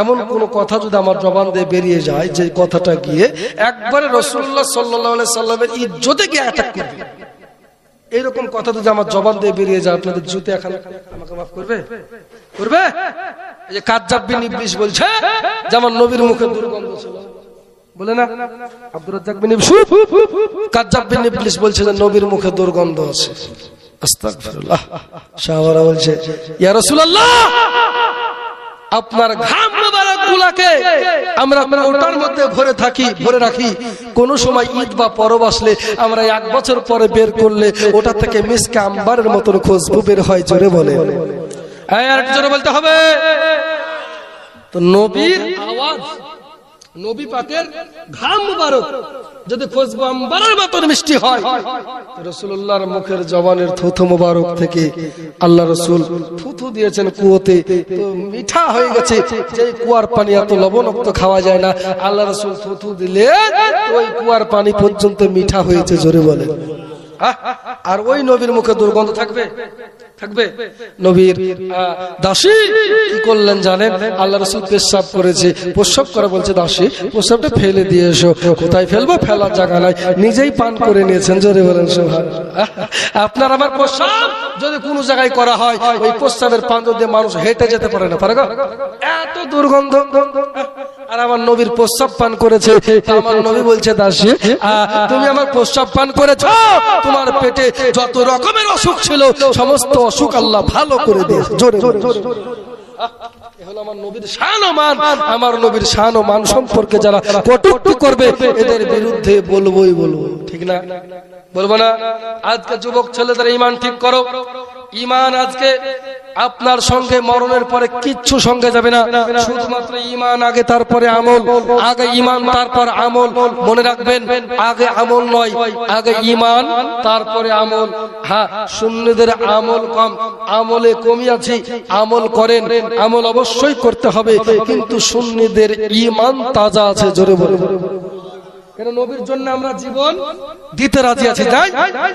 এমন কোন কথা যদি আমার জবান দিয়ে বেরিয়ে যায় যে কথাটা গিয়ে একবারে রাসূলুল্লাহ সাল্লাল্লাহু আলাইহি সাল্লামের ইজ্জতে গিয়ে অ্যাটাক করবে, এইরকম কথা যদি আমার জবান দিয়ে বেরিয়ে যায়, আপনাদের জুতে এখন আমাকে মাফ করবে? করবে? এই যে কাজ্জাব বিন ইবলিস বলছে যে আমার নবীর মুখে দুর্গন্ধ ছিল, বলে না? আব্দুর রাজ্জাক বিন ইউসুফ, কাজ্জাব বিন ইবলিস বলছে যে নবীর মুখে দুর্গন্ধ আছে। আস্তাগফিরুল্লাহ। সাহাবারা বলছে, ইয়া রাসূলুল্লাহ, আপনার ঘাম মোবারক গুলাকে আমরা ওটার মধ্যে ভরে রাখি, কোন সময় ঈদ বা পরব আসলে আমরা 1 বছর পরে বের করলে ওটা থেকে মিসকে আম্বারের মতন খুশবু বের হয়। জোরে বলে, হ্যাঁ আর জোরে বলতে হবে। তো নবীর আওয়াজ, নবী পাকের ঘাম মুবারক যদি খুশবু আম্বারের মতন মিষ্টি হয়, রাসূলুল্লাহর মুখের জবানের থুথু মুবারক থেকে আল্লাহ রাসূল থুথু দিয়েছেন কুয়োতে, তো মিঠা হয়ে গেছে। যে কুয়ার পানি এত লবণাক্ত খাওয়া যায় না, আল্লাহ রাসূল থুথু দিলে ওই কুয়ার পানি পর্যন্ত মিঠা হয়েছে। জোরে বলে। আর ওই নবীর মুখে দুর্গন্ধ থাকবে? থাকবে? নবীর দাসী কি করলেন জানেন? আল্লাহ রাসূল পেশাব করেছে, প্রস্রাব করে বলছে দাসী প্রস্রাবটা ফেলে দিয়ে এসো। কোথায় ফেলবো? ফেলার জায়গা নাই, নিজেই পান করে নিয়েছেন। জোরে বলেন সুবহানাল্লাহ। আপনার আমার প্রস্রাব যদি কোনো জায়গায় করা হয়, ওই প্রস্রাবের পাঞ্জর দিয়ে মানুষ হেঁটে যেতে পারে না, পারে? এত দুর্গন্ধ। আর আমার নবীর প্রস্রাব পান করেছে। আমার নবী বলছে দাসী, তুমি আমার প্রস্রাব পান করেছ, তোমার পেটে যত রকমের অসুখ ছিল সমস্ত অসুখ আল্লাহ ভালো করে দিয়েছে। জোরে জোরে। আমার নবীর শান ও মান, আমার নবীর শান ও মান সম্পর্কে যারা কটূক্তি করবে এদের বিরুদ্ধে বলবোই বলবো। ঠিক না? বলবো না? আজকে যুবক ছেলেদের ঈমান ঠিক করো। ঈমান আজকে আপনার সঙ্গে মরণের পরে কিচ্ছু সঙ্গে যাবে না, শুধুমাত্র ঈমান আগে তারপরে আমল, আগে ঈমান তারপর আমল। মনে রাখবেন, আগে আমল নয়, আগে ঈমান তারপরে আমল। হ্যাঁ, সুন্নিদের আমল কম, আমলে কমই আছে, আমল করেন, আমল অবশ্যই করতে হবে, কিন্তু সুন্নিদের ঈমান তাজা আছে। জোরে বলে, নবীর জন্য আমরা জীবন দিতে রাজি আছি। তাই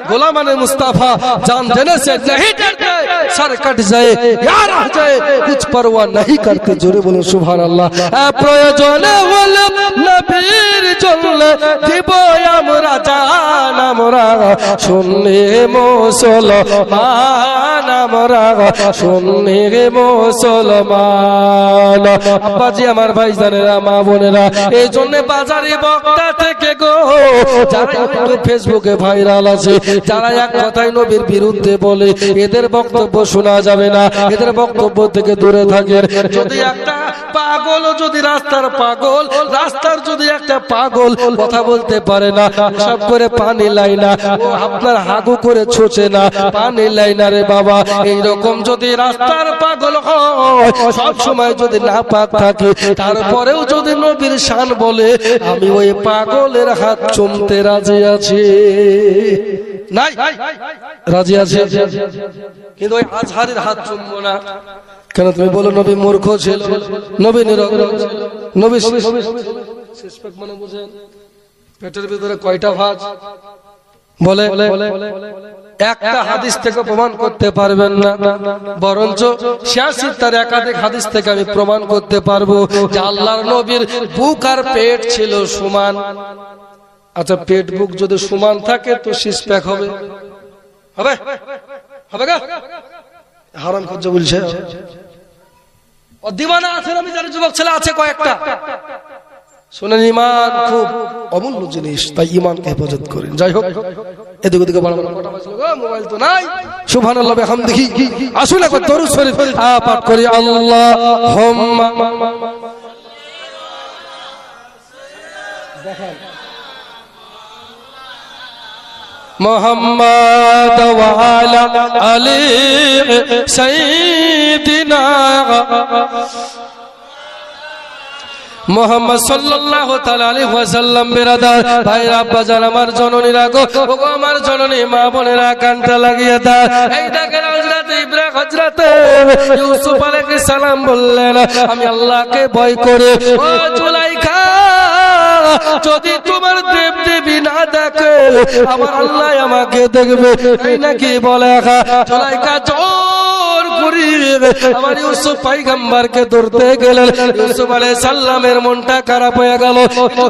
গোলামানে মুস্তাফা জান দেনে সে नहीं डरते, सर कट जाए या रह जाए, कुछ परवाह नहीं करते। জোরে বলুন সুবহানাল্লাহ। প্রয়োজনে হলে নবীর জন্য দিব আমরা জান, আমরা সুন্নি মুসলমান, আমরা সুন্নি মুসলমান। আব্বাজি আমার ভাইজানেরা, মা বোনেরা, এই জন্য বাজারে বক্তা থেকে গো, যারা একটু ফেসবুকে ভাইরাল আছে, যারা এক কথায় নবীর বিরুদ্ধে বলে, এদের বক্তব্য শোনা যাবে না, এদের বক্তব্য থেকে দূরে থাকেন। যদি একটা পাগল, যদি রাস্তার পাগল, রাস্তার যদি একটা পাগল কথা বলতে পারে না, সব করে পানি লাই না, ও আপনার হাগু করে ছোচে না, পানি লাই না রে বাবা। এইরকম যদি রাস্তার পাগল হয়, সব সময় যদি না পাক থাকে, তারপরেও যদি নবীর শান বলে, আমি ওই পাগলের হাত চুমতে রাজি আছি। নাই রাজি আছে, কিন্তু ওই আজহারের হাত চুমবো না। কেন? তুমি বলো নবী মূর্খ ছিল, নবী নিরক্ষর ছিল, নবী মানে বুঝেন পেটের ভিতরে কয়টা ভাঁজ বলে একটা হাদিস থেকে প্রমাণ করতে পারবেন না, বরঞ্চ 86 তার একাধিক হাদিস থেকে আমি প্রমাণ করতে পারবো যে আল্লাহর নবীর বুক আর পেট ছিল সমান। আচ্ছা পেট বুক যদি সমান থাকে তো সিক্স প্যাক হবে, হবে হবে গা? হারাম খরচ বলছে। ও দিওয়ানা আছে, আমি জানি যুবক ছেলে আছে কয়েকটা। শুনেন, ইমান খুব অমূল্য জিনিস, তাই ইমানকে হেফাজত করেন। যাই হোক, এদিক ওদিকে মোবাইল তো নাই। সুবহানাল্লাহ বিহামদিহি। আসুন একবার দরুদ শরীফ পাঠ করি। আল্লাহুম্মা মুহাম্মাদ ওয়া আলা আলি সাইয়্যিদিনা মুহাম্মদ সাল্লাল্লাহু তাআলা আলাইহি ওয়াসাল্লাম। বিরাদার ভাইরা, আব্বাজান, আমার জননীরা গো, ওগো আমার জননী মা বোনেরা, কানটা লাগিয়ে দাও। এই দেখেন হযরত ইব্রাহিম, হযরত ইউসুফ আলাইহিস সালাম বললেন, আমি আল্লাহকে ভয় করে ও জুলাইখা, যদি তোমার দেব দেবী না দেখে আমার আল্লাহ আমাকে দেখবে। এই নাকি বলে জুলাইখা জোর করে আমার ইউসুফ পয়গম্বরকে ধরতে গেলেন। ইউসুফ আলাইহিস সালামের মনটা খারাপ হয়ে গেল,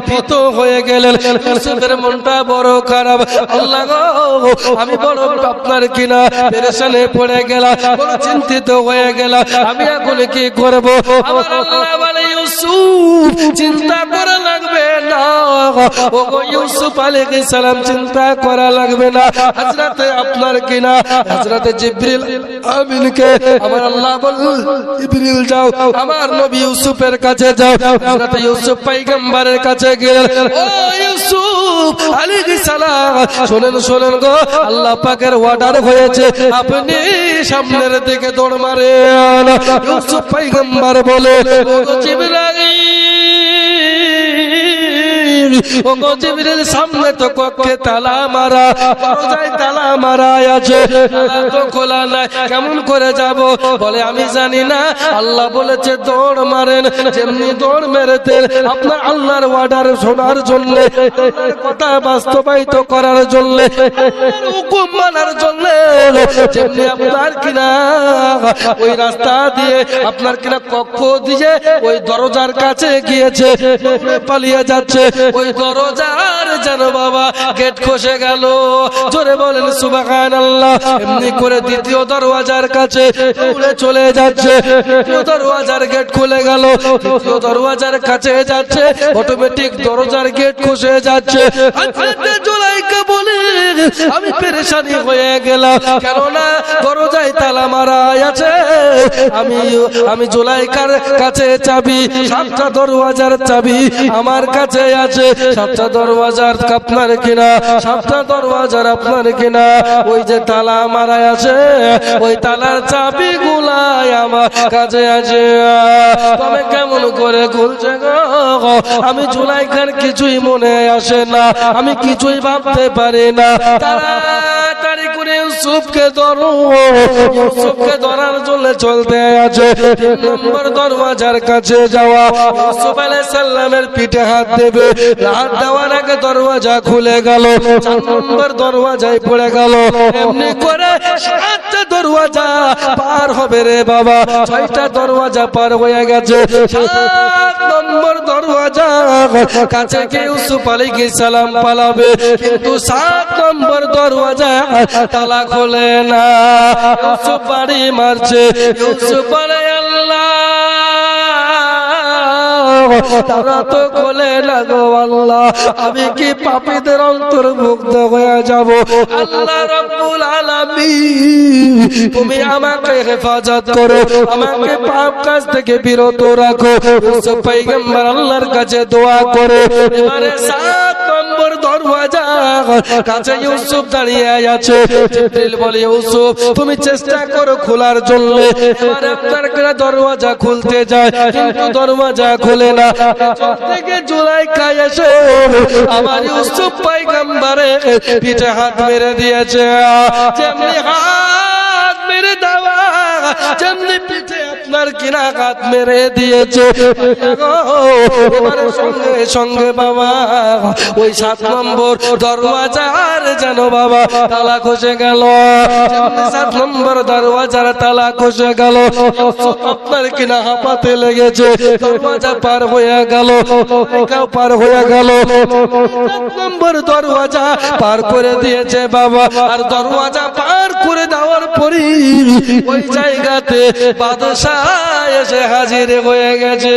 ভীত হয়ে গেলেন। ইউসুফের মনটা বড় খারাপ। আল্লাহ গো, আমি বড় আপনার কিনা পেরেশানে পড়ে গেলাম, বড় চিন্তিত হয়ে গেলাম, আমি এখন কি করব? আমার আল্লাহ বলে, ইউসুফ চিন্তা করা লাগবে না। ও গো ইউসুফ আলাইহিস সালাম, চিন্তা করা লাগবে না। হযরত আপনার কিনা হযরত জিবরিল আমিনকে আমার আল্লাহ বল, জিবরিল যাও আমার নবী ইউসুফের কাছে যাও। হযরত ইউসুফ পয়গম্বরের কাছে গেলেন। ও ইউসুফ আলাইহিস সালাম, শুনেন শুনেন গো, আল্লাহ পাকের অর্ডার হয়েছে, আপনি সামনের দিকে দৌড় মারেন। ইউসুফ পয়গম্বর বলে, ও জিবরাইল, ও জিবরিল, সামনে তো কক্ষে তালা মারা, দরজায় তালা মারা আছে, তো খোলা নাই, কেমন করে যাব? বলে, আমি জানি না, আল্লাহ বলেছে দৌড় মারেন। যেমনি দৌড় মেরেতেন আপনার আল্লাহর অর্ডার শোনার জন্য, কথা বাস্তবায়িত করার জন্য, হুকুম মানার জন্য, যেমনি আপনার কিনা ওই রাস্তা দিয়ে আপনার কিনা কক্ষ দিয়ে ওই দরজার কাছে গিয়েছে, পালিয়ে যাচ্ছে, ওই দরজার যেন বাবা গেট খসে গেল। জোরে বলেন সুবহানাল্লাহ। এমনি করে দ্বিতীয় দরওয়াজার কাছে উড়ে চলে যাচ্ছে, দ্বিতীয় দরওয়াজার গেট খুলে গেল, তৃতীয় দরওয়াজার কাছে যাচ্ছে, অটোমেটিক দরজার গেট খসে যাচ্ছে। জুলাইখা বলে, আমি পেরেশানি হয়ে গেলাম, কেননা দরজায় তালা মারা আছে। আমি জুলাইখার কাছে চাবি, 7টা দরওয়াজার চাবি আমার কাছে আছে, 7টা দরওয়াজার আপনার কিনা, 7টা দরওয়াজার আপনার কিনা, ওই যে তালা মারা আছে ওই তালার চাবি গুলাই আমার কাছে আছে। তবে কেমন করে খুলছে গো? আমি জুলাইখার কিছুই মনে আসে না, আমি কিছুই ভাবতে পারি না। তাড়াতাড়ি করে ইউসুফকে ধরো, ইউসুফকে ধরার জন্য চলতে আছে। 3 নম্বর দরওয়াজার কাছে যাওয়া, ইউসুফ আলাইহিস সালামের পিঠে হাত দেবে, হাত দেওয়ার আগে দরওয়াজা খুলে গেল, 4 নম্বর দরওয়াজায় পড়ে গেল। এমনি করে 7টা দরওয়াজা পার হবে রে বাবা, 6টা দরওয়াজা পার হয়ে গেছে। 7 নম্বর দরওয়াজা কাছে গিয়ে ইউসুফ আলাইহিস সালাম পালাবে, কিন্তু 7 নম্বর দরওয়াজা তালা খোলে না। ইউসুফ বাড়ি মারছে, ইউসুফ বলে, আল্লাহ তারা তো খোলে না গো আল্লাহ, আমি কি পাপীদের অন্তর্ভুক্ত হয়ে যাব? আল্লাহ রাব্বুল আলামিন, তুমি আমাকে হেফাজত করো, আমাকে পাপ কাজ থেকে বিরত রাখো। ইউসুফ পয়গম্বর আল্লাহর কাছে দোয়া করে, এবারে 7 নম্বর দরওয়াজা কাছে ইউসুফ দাঁড়িয়ে আছে। জিবরিল বলে, ইউসুফ তুমি চেষ্টা করো খোলার জন্য। এবারে আপনার দরওয়াজা খুলতে যায়, কিন্তু দরওয়াজা খুলে না। থেকে জুলাইখা এসে আমার ইউসুফ পয়গম্বরের পিঠে হাত মেরে দিয়েছে। যেমনি হাত মেরে দেওয়া, যেমনি পিঠে আপনার কিনা হাত মেরে দিয়েছে। এবারে সঙ্গে সঙ্গে বাবা ওই 7 নম্বর দরওয়াজার যেন বাবা তালা খসে গেল। 7 নম্বর দরওয়াজার তালা খসে গেল। আপনার কিনা হাঁপাতে লেগেছে। দরওয়াজা পার হয়ে গেল, পার হয়ে গেল। 7 নম্বর দরওয়াজা পার করে দিয়েছে বাবা। আর দরওয়াজা পার করে দেওয়ার পরই ওই জায়গাতে বাদশাহ এসে হাজির হয়ে গেছে।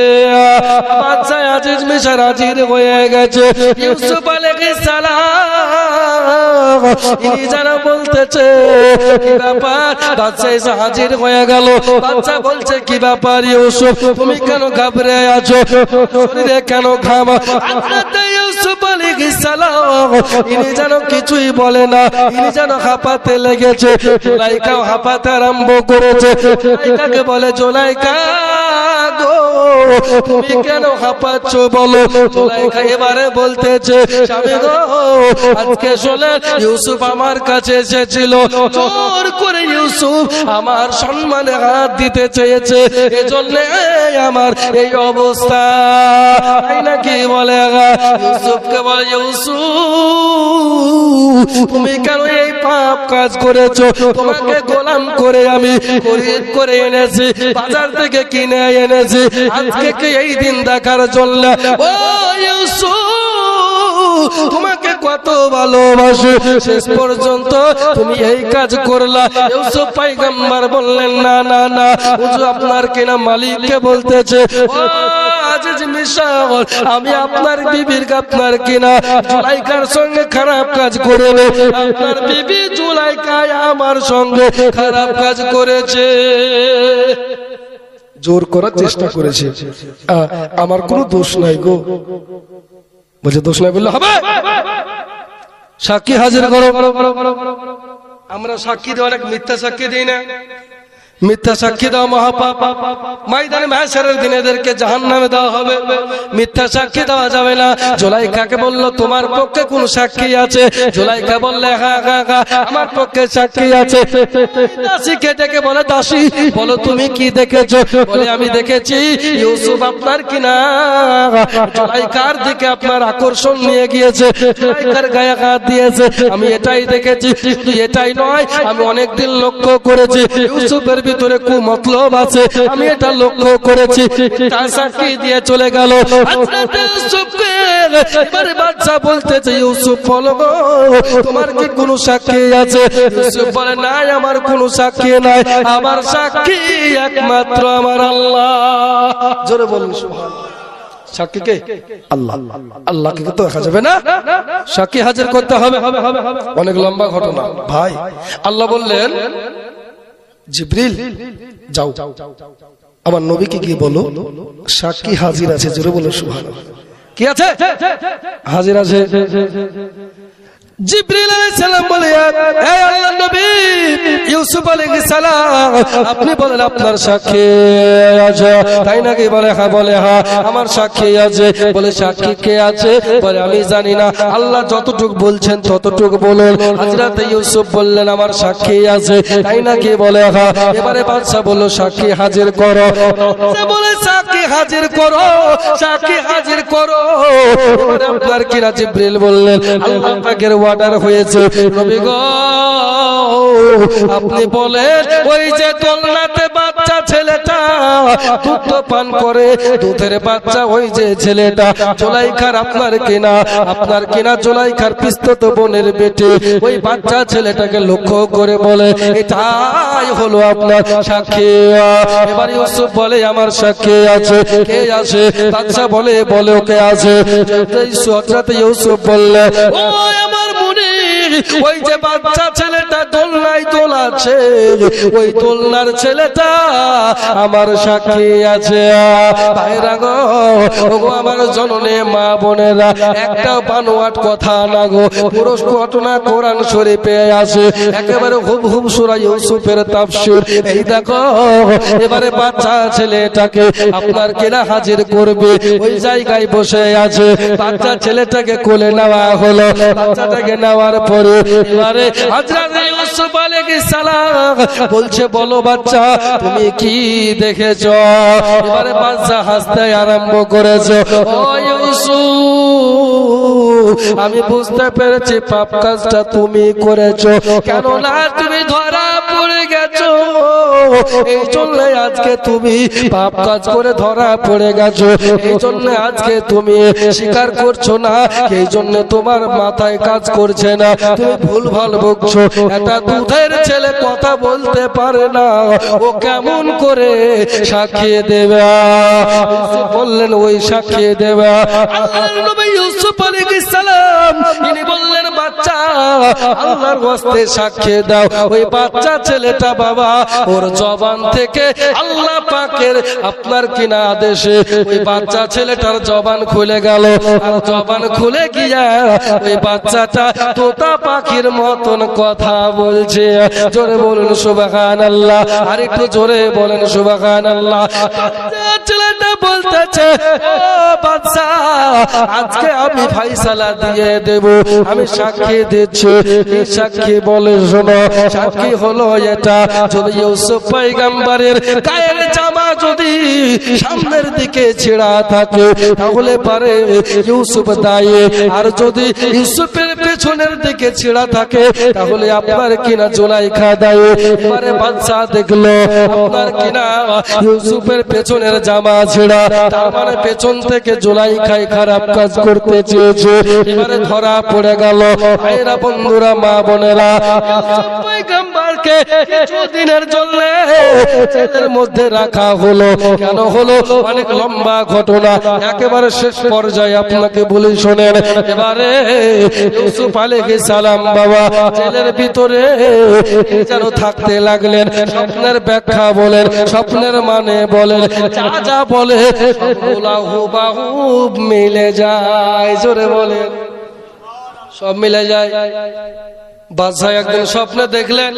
বাদশাহ আজিজ মিশর হাজির হয়ে গেছে। ইউসুফ আলাইহিস সালাম ইনি যারা বলতেছে কি ব্যাপার? বাদশাহ এসে হাজির হয়ে গেল। বাদশাহ বলছে কি ব্যাপার ইউসুফ, তুমি কেন ঘাবড়ে আছো? শরীরে কেন ঘাম? হযরত ইউসুফ আলাইহিস সালাম ইনি যেন কিছুই বলে না, ইনি যেন হাঁপাতে লেগেছে। জুলাইকাও হাঁপাতে আরম্ভ করেছে। জুলাইকাকে বলে জুলাইকা গো তুমি কেন হাঁপাচ্ছ বলো? জুলাইকা এবারে বলতেছে স্বামী গো আজকে শুনে ইউসুফ আমার কাছে এসেছিল, জোর করে ইউসুফ আমার সম্মানে হাত দিতে চেয়েছে, এজন্য আমার এই অবস্থা। তাই নাকি বলে? ইউসুফকে বলে ইউসুফ তুমি কেন এই পাপ কাজ করেছো? তোমাকে গোলাম করে আমি খরিদ করে এনেছি, বাজার থেকে কিনে এনেছি, আজকে কি এই দিন দেখার জন্য? ও ইউসুফ তোমাকে কত ভালোবাসি, শেষ পর্যন্ত তুমি এই কাজ করলা। ইউসুফ পয়গম্বর বললেন না না না হুজুর আপনার কিনা মালিককে বলতেছে ও আজিজ মিশর আমি আপনার বিবির আপনার কিনা জুলাইকার সঙ্গে খারাপ কাজ করেনি। আপনার বিবি জুলাইকা আমার সঙ্গে খারাপ কাজ করেছে, জোর করার চেষ্টা করেছে। আমার কোনো দোষ নাই গো। বলছে দোষ নাই বললে হবে? সাক্ষী হাজির করো। আমরা সাক্ষী দেওয়ার এক মিথ্যা সাক্ষী দিই না? মিথ্যা সাক্ষী দেওয়া মহাপাপ। ময়দানে মাহশরের দিন এদেরকে জাহান্নামে দেওয়া হবে। মিথ্যা সাক্ষী দেওয়া যাবে না। জুলাইকাকে বলল তোমার পক্ষে কোন সাক্ষী আছে? জুলাইকা বললে হ্যাঁ হ্যাঁ হ্যাঁ আমার পক্ষে সাক্ষী আছে। দাসীকে ডেকে বলে দাসী বলো তুমি কি দেখেছো? বলে আমি দেখেছি ইউসুফ আপনার কিনা জুলাইকার দিকে আপনার আকর্ষণ নিয়ে গিয়েছে, জুলাইকার গায়ে হাত দিয়েছে, আমি এটাই দেখেছি। শুধু এটাই নয় আমি অনেকদিন লক্ষ্য করেছি ইউসুফের ভিতরে কু মতলব আছে, আমি এটা লক্ষ্য করেছি। তার সাক্ষী দিয়ে চলে গেল। এবারে বাদশা বলতেছে ইউসুফ বলো তোমার কি কোনো সাক্ষী আছে? ইউসুফ বলে নাই আমার কোনো সাক্ষী নাই, আমার সাক্ষী একমাত্র আমার আল্লাহ। জোরে বলুন সুবহানাল্লাহ। সাক্ষী কে? আল্লাহ। আল্লাহকে তো দেখা যাবে না, সাক্ষী হাজির করতে হবে। অনেক লম্বা ঘটনা ভাই। আল্লাহ বললেন জিবরিল যাও আমার নবীকে গিয়ে বলো সাক্ষী হাজির আছে। জোরে বলো সুবহানাল্লাহ। কি আছে? হাজির আছে। জিবরিল আলাইহিস সালাম বলে হে আল্লাহর নবী ইউসুফ আলাইহিস সালাম আপনি বলেন আপনার সাক্ষী আছে। তাই নাকি? বলে হ্যাঁ। বলে হ্যাঁ আমার সাক্ষী আছে। বলে সাক্ষী কে আছে? বলে আমি জানি না, আল্লাহ যতটুকু বলছেন ততটুকু বলুন। হযরত ইউসুফ বললেন আমার সাক্ষী আছে। তাই নাকি? বলে হ্যাঁ। এবারে বাদশা বলল সাক্ষী হাজির করো। বলে সাক্ষী হাজির করো, সাক্ষী হাজির করো। এবারে আপনার কিনা জিবরিল বললেন আল্লাহ পাকের অর্ডার হয়েছে নবী গো আপনি বলেন ওই যে দোলনাতে বাচ্চা ছেলেটা দুধ পান করে, দুধের বাচ্চা ওই যে ছেলেটা জুলাইখার আপনার কিনা জুলাইখার পিস্তত বোনের বেটে, ওই বাচ্চা ছেলেটাকে লক্ষ্য করে বলে এটাই হলো আপনার সাক্ষী। এবার ইউসুফ বলে আমার সাক্ষী আছে। কে আছে? বাচ্চা বলে বলে ওকে আছে। হযরত ইউসুফ বললে ও আমার মুনি ওই যে বাচ্চা ছেলেটা দোলনায় দোলাচ্ছে ওই দোলনার ছেলেটা আমার সাক্ষী আছে। ভাইরা গো আমার জননী মা বোনেরা একটা বানোয়াট কথা না গো, পুরো ঘটনা কোরআন শরীফে আছে। একেবারে হুবহু সূরা ইউসুফের তাফসীর। এই দেখো এবারে বাচ্চা ছেলেটাকে আপনার কিনা হাজির করবে, ওই জায়গায় বসে আছে। বাচ্চা ছেলেটাকে কোলে নেওয়া হলো। বাচ্চাটাকে নেওয়ার পরে করে এবারে হযরত ইউসুফ আলাইহিস সালাম বলছে বলো বাচ্চা তুমি কি দেখেছো এবারে বাচ্চা হাসতে আরম্ভ করেছে ও ইউসুফ আমি বুঝতে পেরেছি পাপ কাজটা তুমি করেছো কেন না তুমি ধরা পড়ে গেছো এই জন্য আজকে তুমি পাপ কাজ করে ধরা পড়ে গেছো এই জন্য আজকে তুমি স্বীকার করছো না এই জন্য তোমার মাথায় কাজ করছে না তুমি ভুলভাল বকছো এটা দুধের ছেলে কথা বলতে পারে না ও কেমন করে সাক্ষী দেবে বললেন ওই সাক্ষী দেবে আল্লাহর নবী ইউসুফ আলাইহিস সালাম তিনি বললেন বাচ্চা আল্লাহর ওয়াস্তে সাক্ষী দাও ওই বাচ্চা ছেলেটা বাবা ওর জবান থেকে আল্লাহ পাকের আপনার কিনা আদেশে ওই বাচ্চা ছেলেটার জবান খুলে গেল আর জবান খুলে গিয়া ওই বাচ্চাটা তোতা পাখির মতন কথা বলছে জোরে বলুন সুবহানাল্লাহ আর একটু জোরে বলেন সুবহানাল্লাহ ছেলেটা বলতেছে ও বাচ্চা আজকে আমি ফয়সালা দিয়ে দেব আমি সাক্ষী দিচ্ছি এই সাক্ষী বলে শোনো সাক্ষী হলো এটা যদি ইউসুফ পয়গম্বরের গায়ের জামা যদি সামনের দিকে ছেঁড়া থাকে তাহলে পারে ইউসুফ দায়ী আর যদি ইউসুফের পেছনের দিকে ছেঁড়া থাকে তাহলে আপনার কিনা জুলাইখা দায়ী এবারে বাদশা দেখলো আপনার কিনা ইউসুফের পেছনের জামা ছেঁড়া তার মানে পেছন থেকে জুলাইখাই খারাপ কাজ করতে চেয়েছে এবারে ধরা পড়ে গেল ভাইরা বন্ধুরা মা বোনেরা পয়গম্বরকে কিছুদিনের জন্য জেলের মধ্যে রাখা হলো কেন হলো অনেক লম্বা ঘটনা একেবারে শেষ পর্যায়ে আপনাকে বলি শোনেন এবারে ইউসুফ আলাইহিস সালাম বাবা জেলের ভিতরে যেন থাকতে লাগলেন স্বপ্নের ব্যাখ্যা বলেন স্বপ্নের মানে বলেন যা যা বলে সবগুলা হুবহু মিলে যায় জোরে বলেন সব মিলে যায় বাদশা একদিন স্বপ্নে দেখলেন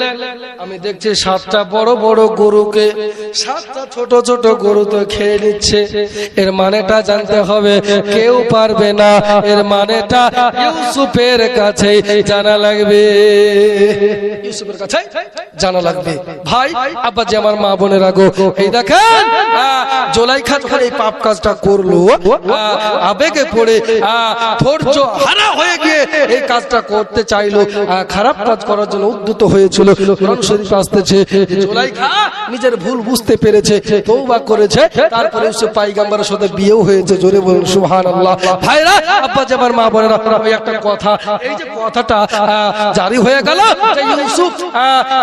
আমি দেখছি 7টা বড় বড় গরুকে 7টা ছোট ছোট গরু তো খেয়ে নিচ্ছে এর মানেটা জানতে হবে কেউ পারবে না এর মানেটা ইউসুফের কাছে জানা লাগবে ইউসুফের কাছে জানা লাগবে ভাই আব্বা যে আমার মা বোনেরা গো এই দেখেন জুলাইখা যখন এই পাপ কাজটা করলো আবেগে পড়ে ধৈর্য হারা হয়ে গিয়ে এই কাজটা করতে চাইলো খারাপ কাজ করার জন্য উদ্যত হয়েছিল কোরআন শরীফ আসতেছে জুলাইখা নিজের ভুল বুঝতে পেরেছে তওবা করেছে তারপরে ইউসুফ পয়গম্বরের সাথে বিয়েও হয়েছে জোরে বলুন সুবহানাল্লাহ ভাইরা আব্বা জামার মা বোনেরা ওই একটা কথা এই যে কথাটা জারি হয়ে গেল যে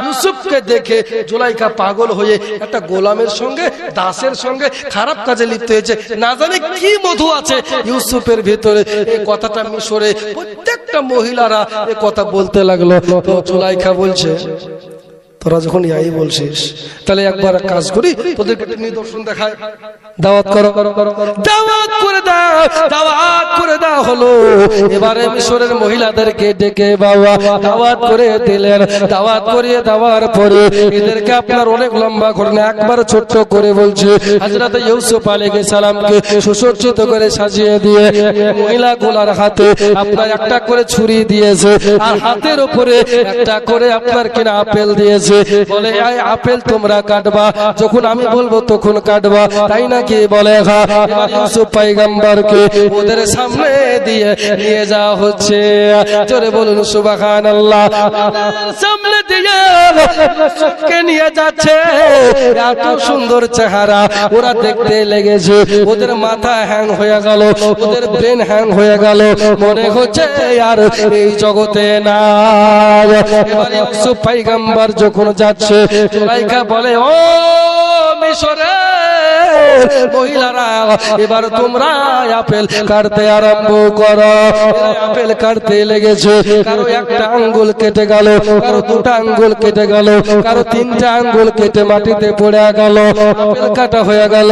ইউসুফকে দেখে জুলাইখা পাগল হয়ে একটা গোলামের সঙ্গে দাসের সঙ্গে খারাপ কাজে লিপ্ত হয়েছে না জানি কি মধু আছে ইউসুফের ভিতরে এই কথাটা মিশরে প্রত্যেকটা মহিলারা এই কথা বলতে লাগলো তো জুলাইখা বলছে তোরা যখন ইয়াই বলছিস তাহলে একবার কাজ করি তোদেরকে নিদর্শন দেখায় দাওয়াত করো দাওয়াত করে দাও হলো এবারে মিশরের মহিলাদেরকে ডেকে বাবা দাওয়াত করে দিলেন দাওয়াত করিয়ে দেওয়ার পরে এদেরকে আপনার অনেক লম্বা ঘটনা একবার ছোট্ট করে বলছে হযরত ইউসুফ আলাইহিস সালামকে সুসজ্জিত করে সাজিয়ে দিয়ে মহিলাগুলোর হাতে আপনার একটা করে ছুরি দিয়েছে আর হাতের উপরে একটা করে আপনার কিনা আপেল দিয়েছে বলে এই আপেল তোমরা কাটবা যখন আমি বলবো তখন কাটবা তাই নাকি বলে ইউসুফ পয়গম্বরকে ওদের সামনে দিয়ে নিয়ে যাওয়া হচ্ছে জোরে বলুন সুবহানাল্লাহ সামনে দিয়ে ইউসুফকে নিয়ে যাচ্ছে এত সুন্দর চেহারা ওরা দেখতে লেগেছে ওদের মাথা হ্যাং হয়ে গেল ওদের ব্রেন হ্যাং হয়ে গেল মনে হচ্ছে আর এই জগতে না এবার ইউসুফ পয়গম্বর যখন যাচ্ছে জুলাইখা বলে ও মিশরে মহিলারা এবার তোমরা আপেল কাটতে আরম্ভ করো আপেল কাটতে লেগেছে কারো একটা আঙ্গুল কেটে গেল কারো দুটো আঙ্গুল কেটে গেল কারো 3টা আঙ্গুল কেটে মাটিতে পড়ে গেল আপেল কাটা হয়ে গেল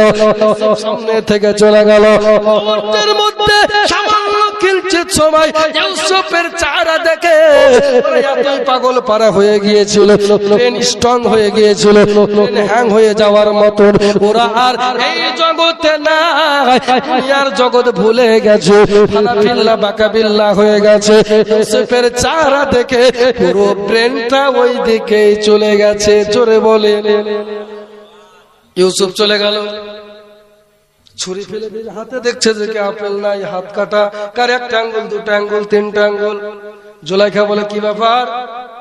সামনে থেকে চলে গেল মুহূর্তের মধ্যে সামান্য কিঞ্চিত সময় ইউসুফের চেহারা দেখে এতই পাগল পারা হয়ে গিয়েছিল, ব্রেন স্ট্রং হয়ে গিয়েছিল, হ্যাং হয়ে যাওয়ার মতন। ওরা আর এই জগতে না, দুনিয়ার জগৎ ভুলে গেছে, ফালাফিল্লা বাকাবিল্লা হয়ে গেছে। ইউসুফের চেহারা দেখে পুরো ব্রেনটা ওই দিকেই চলে গেছে। জোরে বলে ইউসুফ চলে গেল, ছুরি ফেলে দিয়ে হাতে দেখছে যে কি আপেল নাই, হাত কাটা, কার একটা আঙ্গুল, দুটো আঙ্গুল, তিনটা আঙ্গুল। জুলাইখা বলে কি ব্যাপার,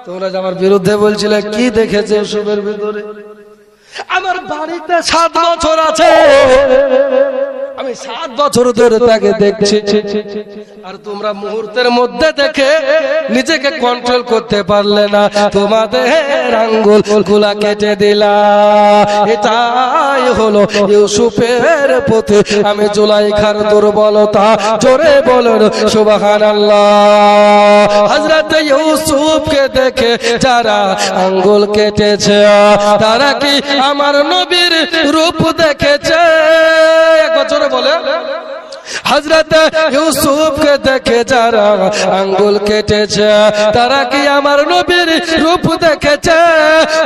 তোমরা যে আমার বিরুদ্ধে বলছিলে, কি দেখেছে ইউসুফের ভিতরে? আমার বাড়িতে 7 বছর আছে, আমি 7 বছর ধরে তাকে দেখছি, আর তোমরা মুহূর্তের মধ্যে দেখে নিজেকে কন্ট্রোল করতে পারলে না, তোমাদের আঙ্গুল গুলা কেটে দিলা। এটাই হলো ইউসুফের প্রতি আমি জুলাইখার দুর্বলতা। জোরে বলুন সুবহানাল্লাহ। হযরত ইউসুফকে দেখে যারা আঙ্গুল কেটেছে তারা কি আমার নবীর রূপ দেখেছে? এক বছর বলে হযরত ইউসুফকে দেখে যারা আঙ্গুল কেটেছে তারা কি আমার নবীর রূপ দেখেছে?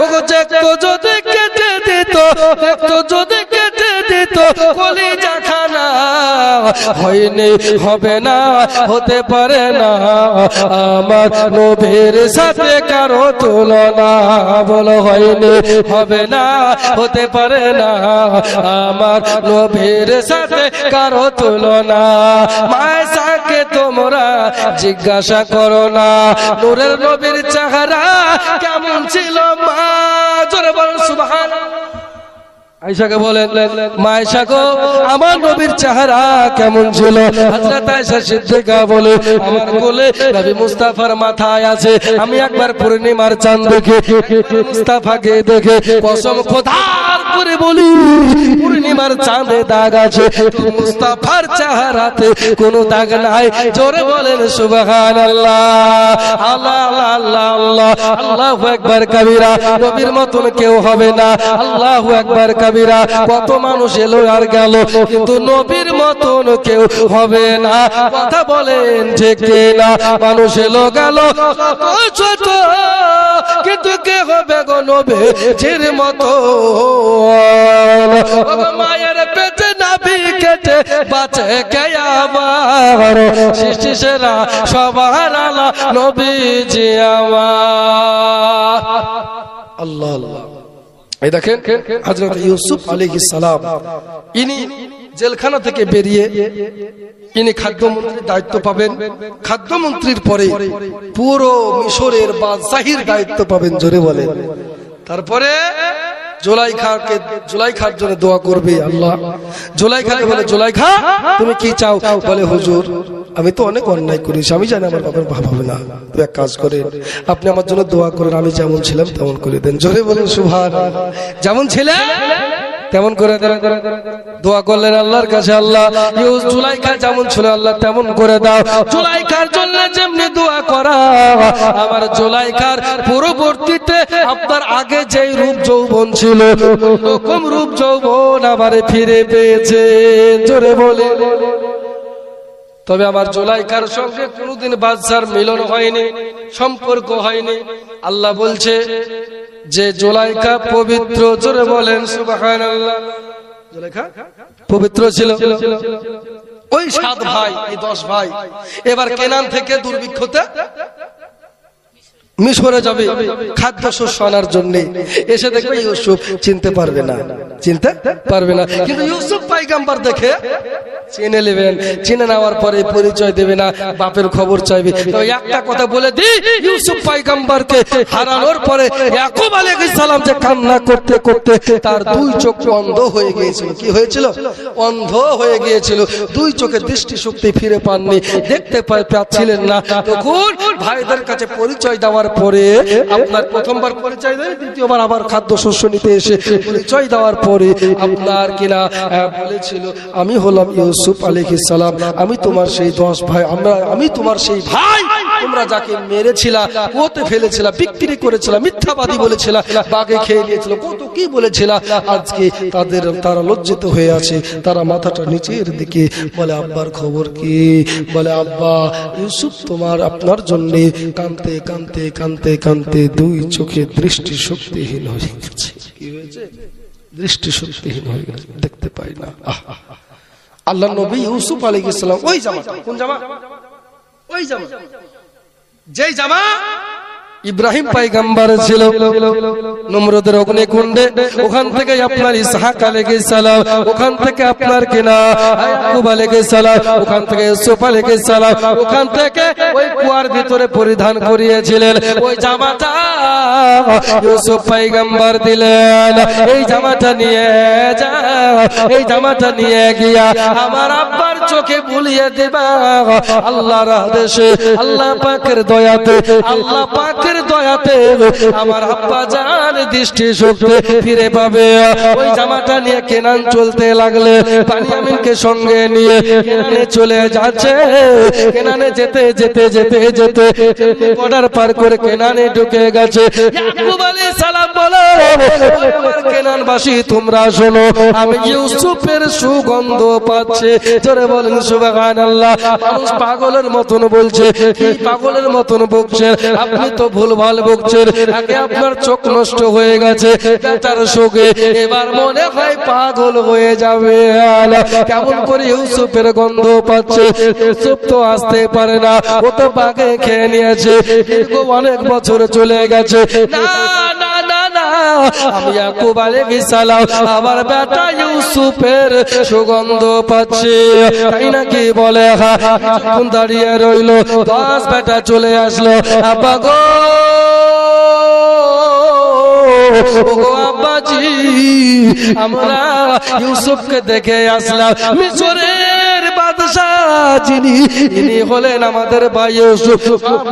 ওগো দেখতো যদি কেটে দিত, দেখতো যদি কেটে দিত কলিজা খানা, হয়নি, হবে না, হতে পারে না আমার নবীর সাথে কারো তুলনা। বলো হয়নি, হবে না, হতে পারে না আমার নবীর সাথে কারো তুলনা। মায়েশাকে তোমরা জিজ্ঞাসা করো না নূরের নবীর চেহারা কেমন ছিল মা। জোরে বলুন সুবহানাল্লাহ। আয়েশাকে বলেন, মা আয়েশা গো আমার নবীর চেহারা কেমন ছিল? হযরত আয়েশা সিদ্দিকা বলে, আমার কোলে নবী মুস্তাফার মাথায় আছে, আমি একবার পূর্ণিমার চাঁদ দেখে মুস্তাফাকে দেখে কসম খোদার করে বলি পূর্ণিমার চাঁদে দাগ আছে, মুস্তাফার চেহারাতে কোনো দাগ নাই। জোরে বলেন সুবহানাল্লাহ। আল্লাহ আল্লাহ আল্লাহ, আল্লাহু আকবার কবীরা। নবীর মতন কেউ হবে না, আল্লাহু আকবার কবীরা। কত মানুষ এলো আর গেল, কিন্তু নবীর মতন কেউ হবে না। কথা বলেন ঠিক না? মানুষ এলো গেল ছোট, কিন্তু কে হবে গো নবীর মতো? মায়ের পেটে নাভি কেটে বাঁচে কে আমার, সৃষ্টি সেরা সবার আলা নবীজি আমার। আল্লাহ আল্লাহ। এই দেখেন হযরত ইউসুফ আলাইহিস সালাম, ইনি জেলখানা থেকে বেরিয়ে ইনি খাদ্যমন্ত্রীর দায়িত্ব পাবেন। খাদ্যমন্ত্রীর পরে পুরো মিশরের বাদশাহীর দায়িত্ব পাবেন। জোরে বলেন। তারপরে জুলাইখার জন্য দোয়া করবে আল্লাহ। জুলাইখাকে বলে, জুলাইখা তুমি কি চাও? বলে হুজুর আমি তো অনেক অন্যায় করেছি, আমি জানি আমার বাবার ভাব হবে না, তো এক কাজ করেন আপনি আমার জন্য দোয়া করেন, আমি যেমন ছিলাম তেমন করে দেন। জোরে বলেন সুবহানাল্লাহ। যেমন ছিলেন তেমন করে দোয়া করলেন আল্লাহর কাছে, আল্লাহ জুলাইখা যেমন ছিল আল্লাহ তেমন করে দাও। জুলাইখার জন্য যেমনি দোয়া করা, আমার জুলাইখার পরবর্তীতে আপনার আগে যেই রূপ যৌবন ছিল ওরকম রূপ যৌবন আবার ফিরে পেয়েছে। জোরে বলে। তবে আমার জুলাইখার সঙ্গে কোনোদিন বাদশার মিলন হয়নি, সম্পর্ক হয়নি। আল্লাহ বলছে যে জুলাইখা পবিত্র। জোরে বলেন সুবহানাল্লাহ। জুলাইখা পবিত্র ছিল। ওই 7 ভাই, এই 10 ভাই এবার কেনান থেকে দুর্ভিক্ষতে মিশরে যাবে খাদ্য শস্য আনার জন্য। এসে দেখবে ইউসুফ, চিনতে পারবে না, চিনতে পারবে না, কিন্তু ইউসুফ পয়গম্বর দেখে চিনে নেবেন। চিনে নেওয়ার পরে পরিচয় দেবে না, বাপের খবর চাইবে। তো একটা কথা বলে দিই, ইউসুফ পয়গম্বরকে হারানোর পরে ইয়াকুব আলাইহিস সালাম যে কান্না করতে করতে তার 2 চোখ অন্ধ হয়ে গিয়েছিল। কি হয়েছিল? অন্ধ হয়ে গিয়েছিল। 2 চোখের দৃষ্টি শক্তি ফিরে পাননি, দেখতে পাচ্ছিলেন না। তখন ভাইদের কাছে পরিচয় দেওয়ার পরে, আপনার প্রথমবার পরিচয় দেয়, দ্বিতীয়বার আবার খাদ্য শস্য নিতে এসে পরিচয় দেওয়ার পরে আপনার কিনা বলেছিল, আমি হলাম ইউসুফ আলাইহিস সালাম, আমি তোমার সেই 10 ভাই, আমি তোমার সেই ভাই, তোমরা যাকে মেরেছিলা, কুয়োতে ফেলেছিলা, বিক্রি করেছিলা, মিথ্যাবাদী বলেছিলা, বাঘে খেয়ে নিয়েছিল, কত কি বলেছিল, আজকে তারা লজ্জিত হয়ে আছে, তারা মাথাটা নিচের দিকে। বলে আব্বার খবর কি? বলে আব্বা ইউসুফ আপনার জন্য কাঁদতে কাঁদতে কাঁদতে কাঁদতে দুই চোখে দৃষ্টি শক্তিহীন হয়ে গেছে। কি হয়েছে? দৃষ্টি শক্তিহীন হয়ে গেছে, দেখতে পাই না। আল্লাহ নবী ইউসুফ আলাইহিস সালাম ওই জামা, কোন জামা? ওই জামা, যেই জামা ইব্রাহিম পয়গম্বর ছিল নমরুদের অগ্নিকুণ্ডে, ওখান থেকে আপনার ইসহাক আলাইহিস সালাম, ওখান থেকে আপনার কিনা ইয়াকুব আলাইহিস সালাম, ওখান থেকে ইউসুফ আলাইহিস সালাম, ওখান থেকে ওই কুয়ার ভিতরে পরিধান করিয়েছিলেন। ওই জামাটা ইউসুফ পয়গম্বর দিলেন। এই জামাটা নিয়ে যা, এই জামাটা নিয়ে গিয়া আমার আব্বার চোখে বুলিয়ে দেবা। আল্লাহর আদেশে, আল্লাহ পাকের দয়াতে, আল্লাহ পাকের দয়াতে আমার আব্বা জান দৃষ্টি শক্তি ফিরে পাবে। ওই জামাটা নিয়ে কেনান চলতে লাগলে, বেনিয়ামিনকে সঙ্গে নিয়ে কেনানে চলে যাচ্ছে। কেনানে যেতে যেতে যেতে যেতে বর্ডার পার করে কেনানে ঢুকে গেছে। ইয়াকুব আলাইহিস সালাম বলে, কেনানবাসী তোমরা শোনো, আমি ইউসুফের সুগন্ধ পাচ্ছি। জোরে বলেন সুবহানাল্লাহ। মানুষ পাগলের মতন বলছে, কি পাগলের মতন বকছেন? আপনি তো ভুলভাল বকছেন। আগে আপনার চোখ নষ্ট হয়ে গেছে তার শোকে, এবার মনে হয় পাগল হয়ে যাবে। কেমন করে ইউসুফের গন্ধ পাচ্ছে? ইউসুফ তো আসতে পারে না, ও তো বাগে খেয়ে নিয়েছে। অনেক বছর চলে গেছে। না না না না, আমি ইয়াকুব আলাইহিস সালাম আমার বেটা ইউসুফের সুগন্ধ পাচ্ছে। তাই নাকি? বলে কিছুক্ষণ দাঁড়িয়ে রইল, 10 বেটা চলে আসলো। আব্বা গো, ওগো আব্বাজি, আমরা ইউসুফকে দেখে আসলাম। মিশরের বাদশা যিনি, ইনি হলেন আমাদের ভাই ইউসুফ।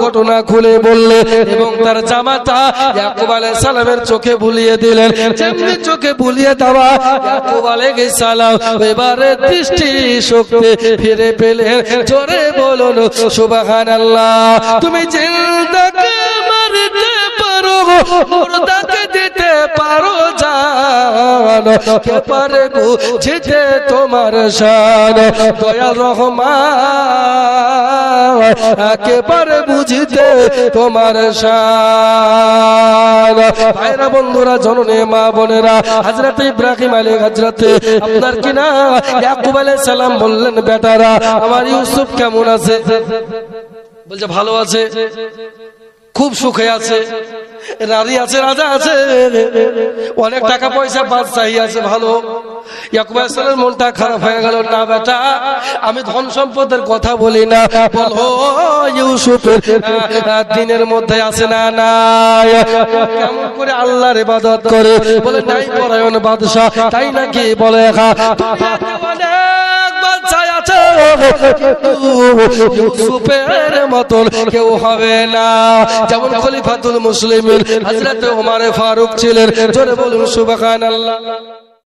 ঘটনা খুলে বললেন এবং তার জামাটা ইয়াকুব আলাইহিস সালামের চোখে বুলিয়ে দিলেন। যেমনি চোখে বুলিয়ে দেওয়া, ইয়াকুব আলাইহিস সালাম এবারে দৃষ্টি শক্তি ফিরে পেলেন। জোরে বলুন সুবহানাল্লাহ। তুমি জিন্দাকে মারতে পারো, মুর্দাকে দিতে পারো জান, কে পারে বুঝতে তোমার শান? দয়াল রহমান একেবারে বুঝতে তোমার শান। ভাইরা বন্ধুরা, জননী মা বোনেরা, হযরত ইব্রাহিম আলাইহিস হযরতে আপনার কিনা ইয়াকুব আলাইহিস সালাম বললেন, বেটারা আমার ইউসুফ কেমন আছে? বলছে ভালো আছে, খুব সুখে আছে, রানী আছে, রাজা আছে, অনেক টাকা পয়সা বাদশাহী আছে, ভালো। ইয়াকুব আলাইহিস সালামের মনটা খারাপ হয়ে গেল। না বেটা, আমি ধন সম্পদের কথা বলি না, বলো ইউসুফের দিনের মধ্যে আছে না নাই? কেমন করে আল্লাহর ইবাদত করে? বলে নাই পরায়ণ বাদশা। তাই নাকি? বলে ইউসুফের মতন কেউ হবে না। যেমন খলিফাতুল মুসলিমিন হযরত ওমর ফারুক ছিলেন। জোরে বলুন সুবহানাল্লাহ।